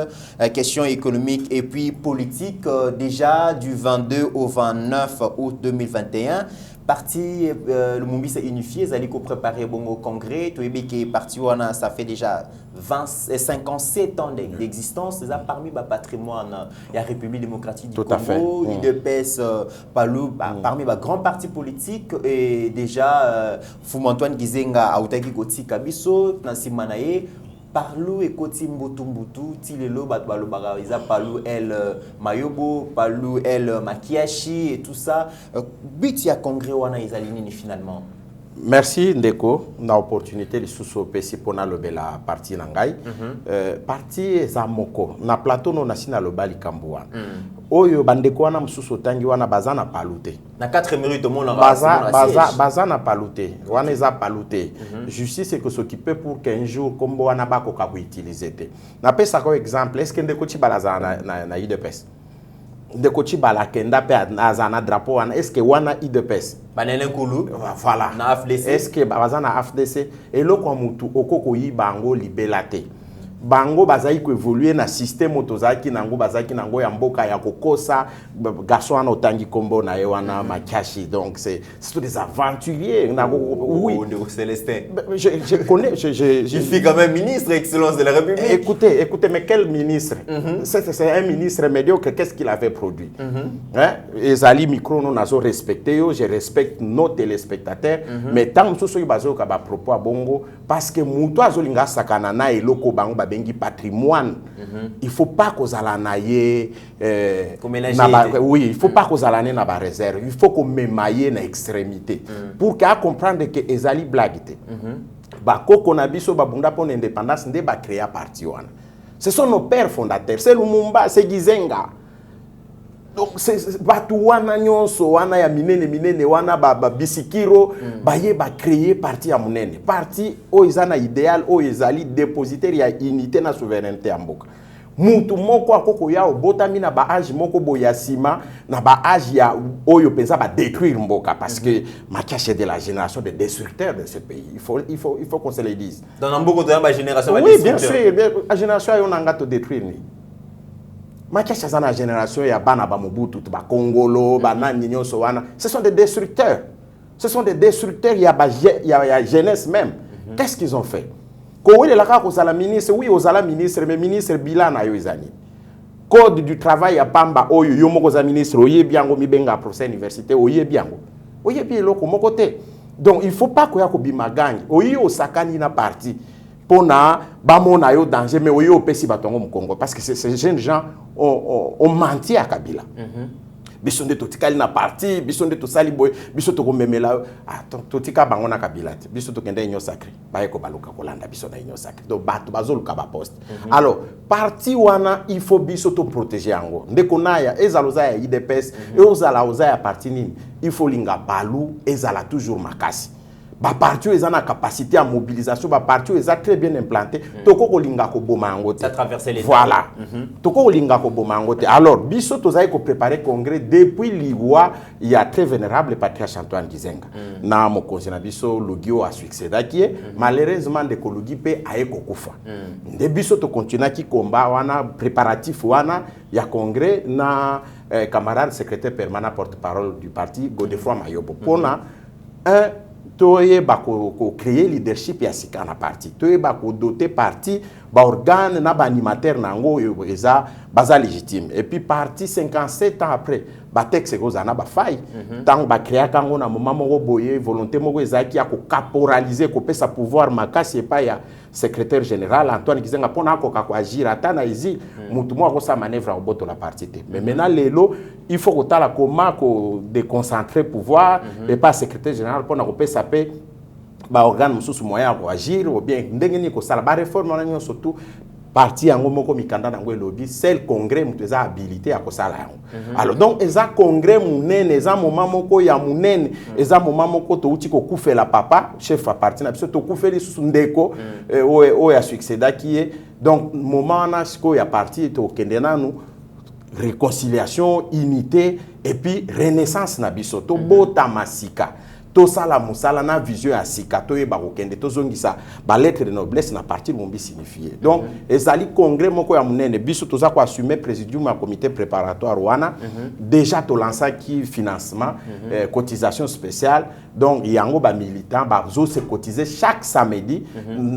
questions économiques et puis politiques déjà du 22 au 29 août 2021. Parti Lumumbi s'est unifié, ils allaient préparer au congrès. Tout est parti, ça fait déjà 57 ans d'existence. C'est parmi le patrimoine de la République démocratique du Congo, l'UDPS, parmi les grands partis politiques. Et déjà, Foumantoine Gizenga, Aoutaki Koti Kabiso, Nancy Manaye. Parlou et Koti Mbutumbutu, Tilelo, Batbalo Barawiza, Parlou El Mayobo, Parlou El Makiashi et tout ça. But ya congrès wana izalini finalement. Merci Ndeko, na opportunité de sous-sopesi pour na lobela parti nangai. Parti Zamoko, na plateau no nasina lobali Kambouan. Oyo bandeko wana msusu tangi wana bazana palute. Na 4 minutes mon bazana palute. Wana eza palute. Justice que s'occuper pour qu'un jour kombo wana bako ka utiliser te. Na pesa ko exemple, est-ce que ndeko chi balazana na IDPS? Ndeko chi balakenda pe azana drapeau wana, est-ce que wana IDPS? Banene Kulu. Voilà. Na AFDC. Est-ce que bazana AFDC et lo kwa mutu okoko yi bango libelate. bango bazali ko évoluer na système otozaki nango bazaki nango ya mboka ya kokosa garçon ana otangi kombo na yewana Makashi. Donc c'est tous des aventuriers. Oui, Célestin. Je connais il fit quand même ministre, Excellence de la République. Écoutez, mais quel ministre? C'est un ministre médiocre. Qu'est-ce qu'il avait produit? Ezali micro nous nazo respecté yo, je respecte nos téléspectateurs, mais tant que ceux bazo ka ba propos bongo parce que muto azolinga sakana na eloko bango ba bengi patrimoine. Il faut pas kozala na ye oui, il faut pas kozala na ba réserve, il faut qu'on memaye na extrémité pour qu'à comprendre que ezali blagité. Ba koko na biso ba bunda pour l'indépendance nde ba créer parti wana. Ce sont nos pères fondateurs, c'est Lumumba, c'est Gizenga. Donc c'est batu wana nyonso wana ya minene wana ba bisikiro baye ba créer parti ya munene. Parti o izana idéal o ezali dépositaire ya unité na souveraineté ya mboka. Mutu moko akoko ya obotami na ba age moko boyasima na ba age ya oyo pensa ba détruire mboka parce que Makashi est de la génération des destructeurs de ce pays. Il faut qu'on se le dise. Dans mboka de la génération oui, bien sûr, la génération yo nanga to détruire ni. Makashi c'est la génération ya bana ba Mobutu ba Congolo ba nani nyonso wana. Ce sont des destructeurs. Ce sont des destructeurs ya jeunesse même. Qu'est-ce qu'ils ont fait? Ko ile la ka kozala ministre, oui ozala ministre, mais ministre bilan na yo ezani. Code du travail ya pamba oyo yo moko za ministre oyebi yango mibenga procès université oyebi yango. Oyebi eloko moko te. Donc il faut pas ko ya ko bimagangi. Oyi osakani na parti pona bamona yo danger mais oyi opesi batongo mu Congo parce que ces jeunes gens ont menti à Kabila. Biso nde totikali na parti, biso nde tosali boy, biso to komemela totika bango na Kabila te. Biso to kende union sacrée. Baye ko baluka kolanda biso na union sacrée. Donc bato bazoluka ba poste. Alors, parti wana il faut biso to protéger yango. Ndeko naya ezaloza ya IDPS, ezala oza ya parti nini. Il faut linga balu ezala toujours makasi. Ba parti eza na capacité à mobilisation, ba parti eza très bien implanté. Toko ko linga ko bomango te. Ça traverser les voilà. Toko ko linga ko bomango te. Alors, biso tozai ko préparer congrès depuis Liwa, il y a très vénérable patriarche Antoine Gizenga. Na mo konzina biso logio a succéda qui est malheureusement de kologi pe aye kokufa. Nde biso to continue ki combat wana préparatif wana ya congrès na camarade secrétaire permanent porte-parole du parti Godefroid Mayobo. Pona toye bako créer leadership ya sika na parti toye bako doter parti ba organe na ba animateur nango eza baza légitime et puis parti 57 ans après ba texte kozana ba faille tant ba créer kango na moment moko boye volonté moko ezaki ya ko caporaliser ko pesa pouvoir makasi e pa ya secrétaire général Antoine Gizenga pona ko ka agir ata na izi mutu mo ko sa manœuvre au boto la parti te mais maintenant lelo il faut que tala comment ko déconcentrer pouvoir et pas secrétaire général pona ko pesa pe ba organe mususu moyen ko agir ou bien ndenge ni ko sala ba réforme na surtout parti yango moko mikanda nango lobby seul congrès muteza habilité à kosala yango alors donc eza congrès munene eza moment moko ya munene eza moment moko to uti ko kufela papa chef à parti na biso to kufeli susu ndeko o ya succéda qui est donc moment na siko ya parti to kende nanu réconciliation unité et puis renaissance na biso to bota masika to sala musala na vision ya sika to yeba kokende to zongisa ba lettre de noblesse na parti bombi signifier donc ezali congrès moko ya munene biso toza ko assumer présidium ya comité préparatoire wana déjà to lancer qui financement cotisation spéciale donc yango ba militant ba zo se cotiser chaque samedi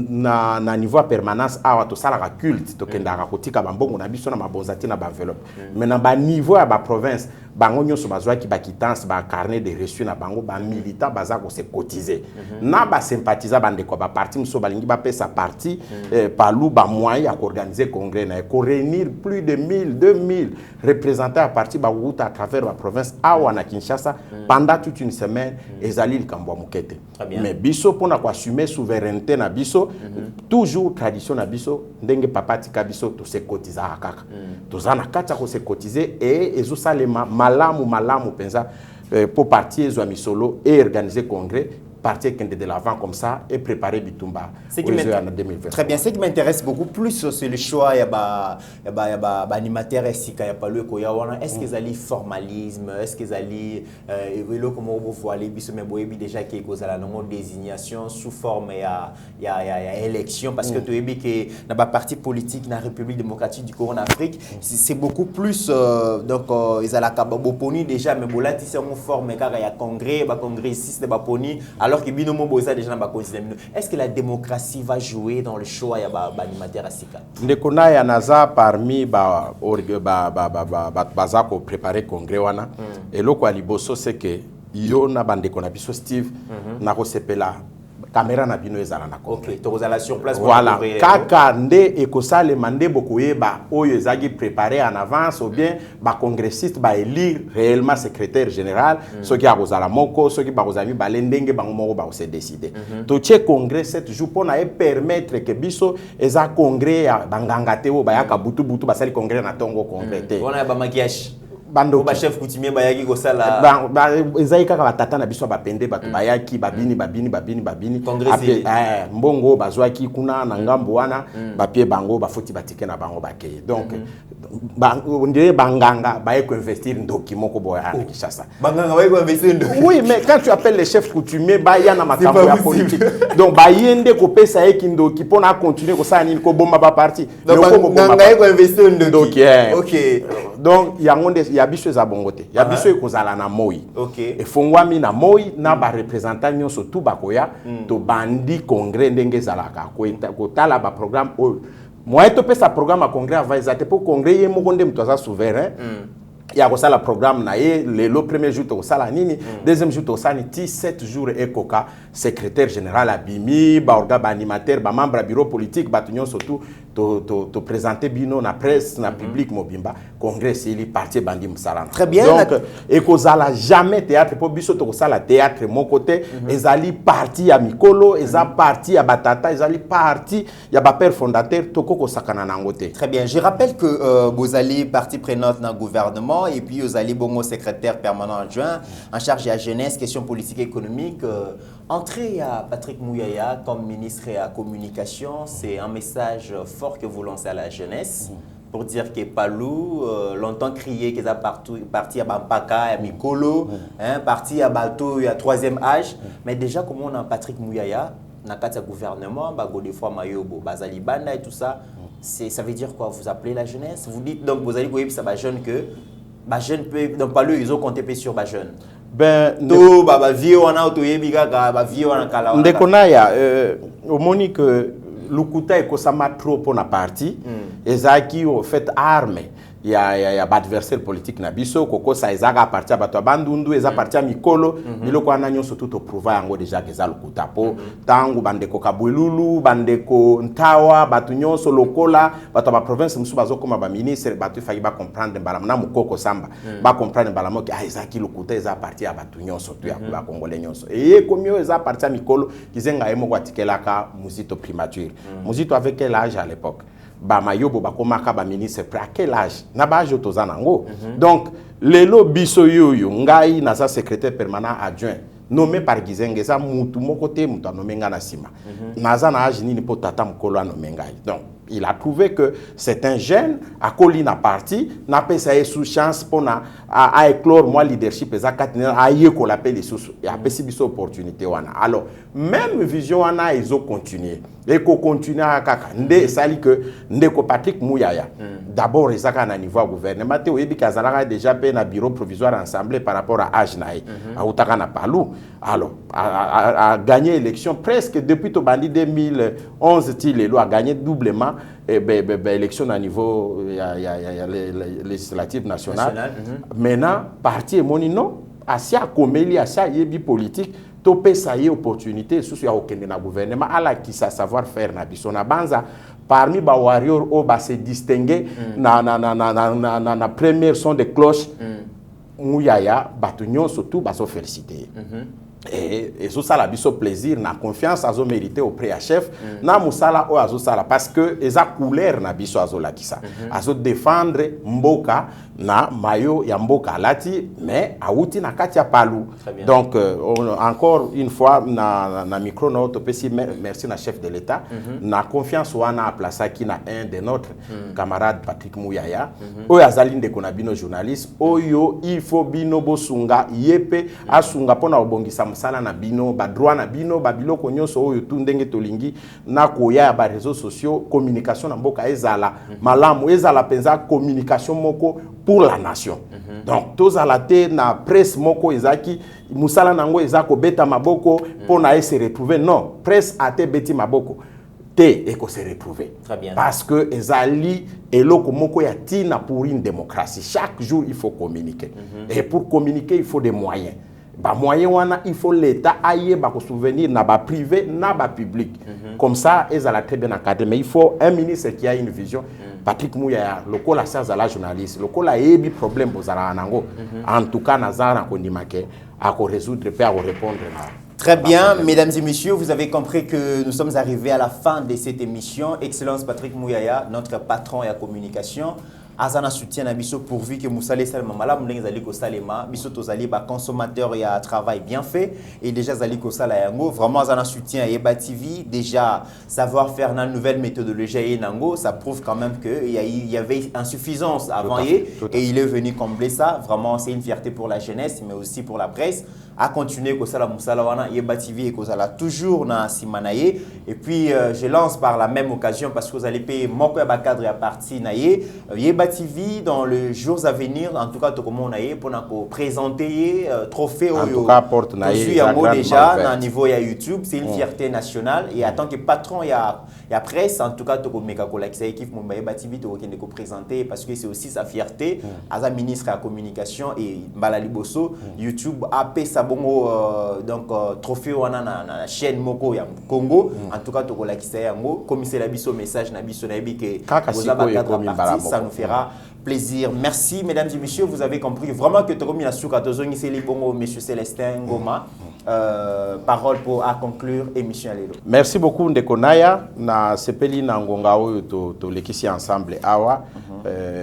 na niveau permanence awa to sala ka culte to kenda ka kotika ba mbongo na biso na mabonzati na ba enveloppe mais na ba niveau ya ba province bango nyonso bazwa ki ba quittance ba carnet de reçu na bango ba militant baza ko se cotiser na ba sympathisant bande ko ba parti mso balingi ba pesa parti palu ba moyen à organiser congrès na ko réunir plus de 1000 2000 représentants à parti ba route à travers la province awa na Kinshasa pendant toute une semaine ezali likambo mukete mais biso pona ko assumer souveraineté na biso toujours tradition na biso ndenge papa tika biso to se cotiser kaka to zana kata ko se cotiser et ezo salema malamu penza pour partir zo misolo et organiser congrès partir de l'avant comme ça et préparer Bitumba aux Jeux en 2020. Très bien, ce qui m'intéresse beaucoup plus, c'est le choix, il y a animateur SIK, il y a pas le Koyawana. Est-ce qu'ils allaient formalisme, est-ce qu'ils allaient comment vous voyez, déjà qu'il y a une désignation sous forme il y a élection, parce que tu as vu que dans la partie politique, dans la République démocratique du Congo en Afrique, c'est beaucoup plus, donc ils allaient déjà, mais là, c'est une forme, car il y a congrès, congressiste de Baponi, alors que Binomo Boza déjà dans la constitution. Est-ce que la démocratie va jouer dans le choix de l'animateur Asika? Ndekona ya naza parmi bazako préparer congrès wana et loko aliboso c'est que yo na bandeko na biso Steve na kosepela caméra na bino ezala na OK, to kozala sur place. Voilà, kaka nde ekosale mande bokoyeba oyo ezagi préparé en avance ou bien ba congressiste ba élire réellement secrétaire général ceux qui a kozala moko ceux qui ba kozami balendenge bango moko ba se décider. To tche congrès 7 jours pour na permettre que biso eza congrès ya banganga te o ba yaka butu basali congrès na tongo congrès te. On a ba maquillage. Bando ba chef coutumier bayaki ko sala ezai kaka batata na biso bapende bato bayaki babini après mbongo bazwaki kuna na ngambo wana bapie bango bafoti batike na bango bakeye donc ndire banganga baye ko investir ndoki moko boya na Kinshasa banganga baye ko investir ndoki. Oui, mais quand tu appelles les chefs coutumiers baya na makambo ya politique donc bayende ko pesa eki ndoki pona continuer ko sa nini ko bomba ba parti donc banganga baye ko investir ndoki. OK, donc yangonde ya biso za bongote ya biso ekozala na moi. OK, efongwami na moi na ba représentant nyonso tout bakoya to bandi congrès ndenge zalaka ko tala ba programme moi to pesa programme à congrès avant ezate pour congrès ye mokonde mtoza souverain ya ko sala programme na ye le premier jour to sala nini deuxième jour to sala 7 jours ekoka secrétaire général abimi ba orga ba animateur ba membre bureau politique ba tunyo surtout to présenter bino na presse na public mobimba congrès ili parti bandi musala. Très bien. Donc ekozala jamais théâtre pour biso to sala théâtre mon côté ezali parti ya mikolo eza parti ya batata ezali parti ya ba père fondateur tokoko sakana nangote. Très bien, je rappelle que vous allez partie prenante dans le gouvernement et puis vous allez bongo secrétaire permanent adjoint en charge de la jeunesse, questions politiques et économiques. Entrée à Patrick Mouyaya comme ministre de la communication, c'est un message fort que vous lancez à la jeunesse pour dire que Palou, longtemps crié qu'ils a parti à Bampaka, à Mikolo, parti à Balto, à 3e âge. Mais déjà, comme on a Patrick Mouyaya, dans le gouvernement, des fois Mayobo, Bazali Banda et tout ça, ça veut dire quoi? Vous appelez la jeunesse? Vous dites donc, vous allez voir ça va jeune que, jeune peut, donc Palou, ils ont compté sur jeune. Ben, Ndekonaya, au Monique, Lukuta et Kosama trop pour la partie, et Zaki ont fait arme. Il y a adversaire politique na biso koko sa ezaka à partir bato bandundu eza partir mikolo biloko ananyo surtout to prouver yango déjà que za lukuta po tangu bandeko kabwelulu bandeko ntawa bato nyonso lokola bato ba province musu bazokoma ba ministre bato fayi ba comprendre balama na mukoko samba ba comprendre balama que ezaki lukuta eza partir bato nyonso tu ya ba congolais nyonso et komio eza partir mikolo kizenga emo kwatikelaka muzito primature muzito avec quel âge à l'époque ba mayobo ba komaka ba ministre à quel âge na ba jo tozanango donc lelo biso yoyo ngai na sa secrétaire permanent adjoint nommé par Gizenge za mutu moko te mutu nommé nga na sima naza na âge nini po tata mukolo nommé ngai donc il a trouvé que c'est un jeune à Colina parti n'a pas sa sous chance pour à éclore moi leadership et à y qu'on l'appelle sous et a pessi biso opportunité wana alors même vision wana ils ont continué et qu'on continue à kaka ndé sali que ndé ko Patrick Mouyaya d'abord ils a na niveau gouvernement te oyebi kazalaka déjà pe na bureau provisoire ensemble par rapport à âge naï à utaka na Palou alors a gagné élection presque depuis to bandi 2011 Tilelo a gagné doublement élection à niveau législative nationale. Maintenant, parti et monino, asia komeli asia yebi politique, topé ça y opportunité sous ya okende na gouvernement ala qui sa savoir faire na bisona banza parmi ba warrior o ba se distinguer na première son de cloche Mouyaya batunyo surtout ba so féliciter. et ça la biso plaisir na confiance azo mérité auprès à chef na musala o azo sala parce que eza couleur na biso azo lakisa azo défendre mboka na mayo ya mboka alati mais auti na kati ya palu. Donc encore une fois na micro na autopesi merci na chef de l'état na confiance wana plaça qui na un de notre camarade Patrick Mouyaya o azali ndeko na bino journaliste oyo il faut bino bosunga yepe asunga pona obongisa musala na bino ba droit na bino ba biloko nyonso oyo tu ndenge tolingi na koya ba réseaux sociaux communication na mboka ezala malamu ezala penza communication moko pour la nation. Donc tous à la tête na presse moko ezaki musala nango ezako beta maboko pona se retrouver non presse a te beti maboko te eko se retrouver. Très bien. Parce que ezali eloko moko ya tina pour une démocratie. Chaque jour il faut communiquer. Et pour communiquer il faut des moyens. Ba moyen wana il faut l'état aille ba ko souvenir na ba privé na ba public. Comme ça ezala très bien encadré mais il faut un ministre qui a une vision. Patrick Mouyaya lokola sa la journaliste lokola ebi problème bozala nango. En tout cas nazara kondimake à résoudre et à répondre na. Très bien, mesdames et messieurs, vous avez compris que nous sommes arrivés à la fin de cette émission. Excellence Patrick Mouyaya, notre patron et à communication. Azana soutient Abisso pourvu que Moussale Salmamala, Moulenga Ko Salema, Bisso Tozali, consommateur et un travail bien fait. Et déjà Zaliko Salayango, vraiment Azana soutient Eba TV. Déjà, savoir faire une nouvelle méthodologie à Nango, ça prouve quand même qu'il y avait insuffisance avant et il est venu combler ça. Vraiment, c'est une fierté pour la jeunesse, mais aussi pour la presse. À continuer Kosala Moussala Wana, Eba TV et Kosala toujours na Simanaye. Et puis, je lance par la même occasion parce que vous allez payer mon cadre à partir Naye. Yeba TV dans les jours à venir, en tout cas, tout comme on a pour nous présenter trophée en tout cas porte déjà à niveau YouTube, c'est une fierté nationale et en tant que patron il y a presse en tout cas tout comme méga collègue ça équipe mon Yeba TV to qui nous présenter parce que c'est aussi sa fierté as un ministre à la communication et Balali Bosso YouTube AP Sabongo donc trophée wana na chaîne moko ya Congo en tout cas to collègue ça yango commissaire la biso message na biso na yebi que ça nous fera plaisir. Merci mesdames et messieurs, vous avez compris vraiment que Tokomi Asuka Tozongi Seli Bongo, monsieur Célestin Ngoma. Parole pour à conclure émission Alelo. Merci beaucoup Ndekonaya na sepeli na ngonga oyo to lekisi ensemble awa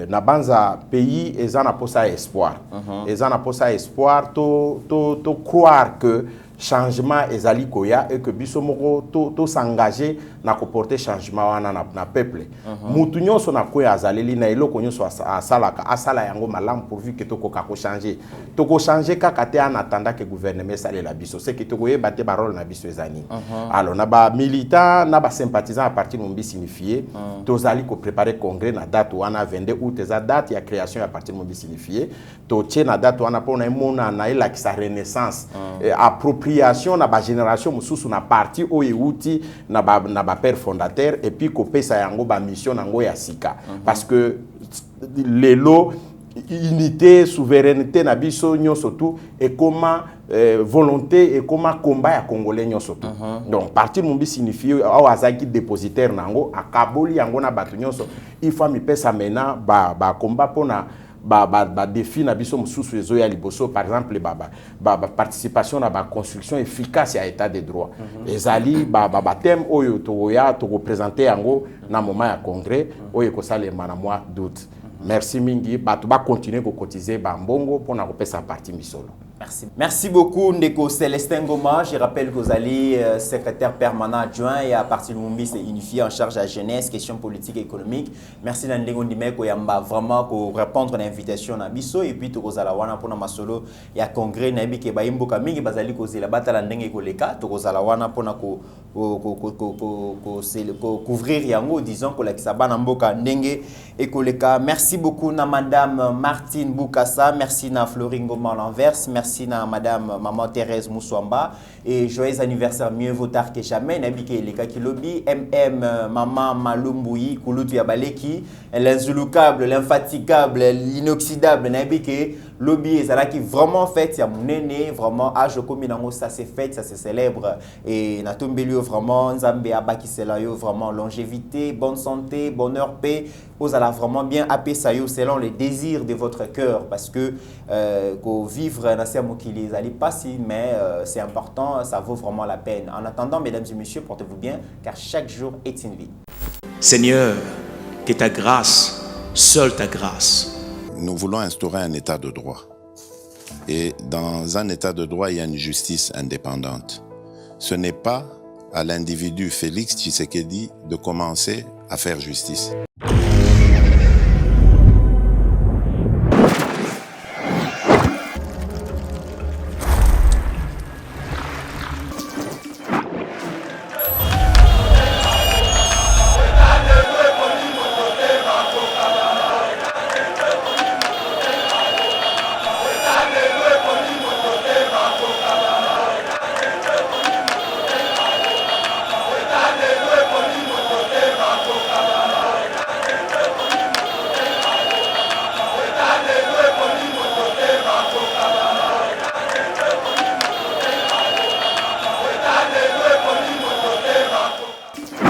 na banza pays ezana posa espoir. Ezana posa espoir to croire que changement ezali koya et que biso moko to s'engager na ko porter changement wana na peuple. Mutu nyonso na koya azaleli na eloko nyonso asala yango malamu pourvu que to ko changer. To ko changer kaka te en attendant que gouvernement sale la biso. C'est que to ko yebate barole na biso ezani. Alors na ba militant na ba sympathisant à partir mombi signifié to zali ko préparer congrès na date wana 22 août eza date ya création à partir mombi signifié. To tie na date wana pona mona na ela ki sa renaissance appropriation na ba génération mususu na parti o euti na ba père fondateur et puis ko pesa yango ba mission nango ya sika parce que lelo unité souveraineté na biso nyonso tout et comment volonté et comment combat ya congolais nyonso tout donc parti mumbi signifie au azaki dépositaire nango akaboli yango na batu nyonso il faut mi pesa mena ba combat pona ba défi na biso mususu ezo ya liboso par exemple ba participation na ba construction efficace ya état de droit ezali ba thème oyo to représenter yango na moment ya congrès oyo ko salema na mois d'août. Merci mingi batu ba continuer ko cotiser ba mbongo pour na kopesa parti misolo. Merci. Merci beaucoup Ndeko Célestin Ngoma. Je rappelle que vous allez secrétaire permanent adjoint et à partir du Mumbi c'est unifié en charge à la jeunesse, questions politiques et économiques. Merci Ndeko Ndimeko Yamba vraiment pour répondre à l'invitation à Bisso et puis to kozala wana pona masolo ya congrès na bike ba imboka mingi bazali kozela batala ndenge koleka to kozala wana pona ko couvrir yango disons ko la kisabana mboka ndenge ekoleka. Merci beaucoup na madame Martine Boukassa, merci na Floringo Malanverse, merci na madame maman Thérèse Moussouamba et joyeux anniversaire mieux vaut tard que jamais nabike leka kilobi maman Malumbuyi Kulutu Yabaleki l'insoluble l'infatigable l'inoxydable nabike lobby ezala qui vraiment fait ya munene vraiment âge comme nango ça se fête, ça se célèbre et na tombeli vraiment nzambe abakisela yo vraiment longévité, bonne santé, bonheur, paix, vous allez vraiment bien apesa yo selon les désirs de votre cœur parce que vivre na sia mokili ezali pas si mais c'est important, ça vaut vraiment la peine. En attendant, mesdames et messieurs, portez-vous bien car chaque jour est une vie. Seigneur, que ta grâce, seule ta grâce. Nous voulons instaurer un état de droit. Et dans un état de droit, il y a une justice indépendante. Ce n'est pas à l'individu Félix Tshisekedi de commencer à faire justice.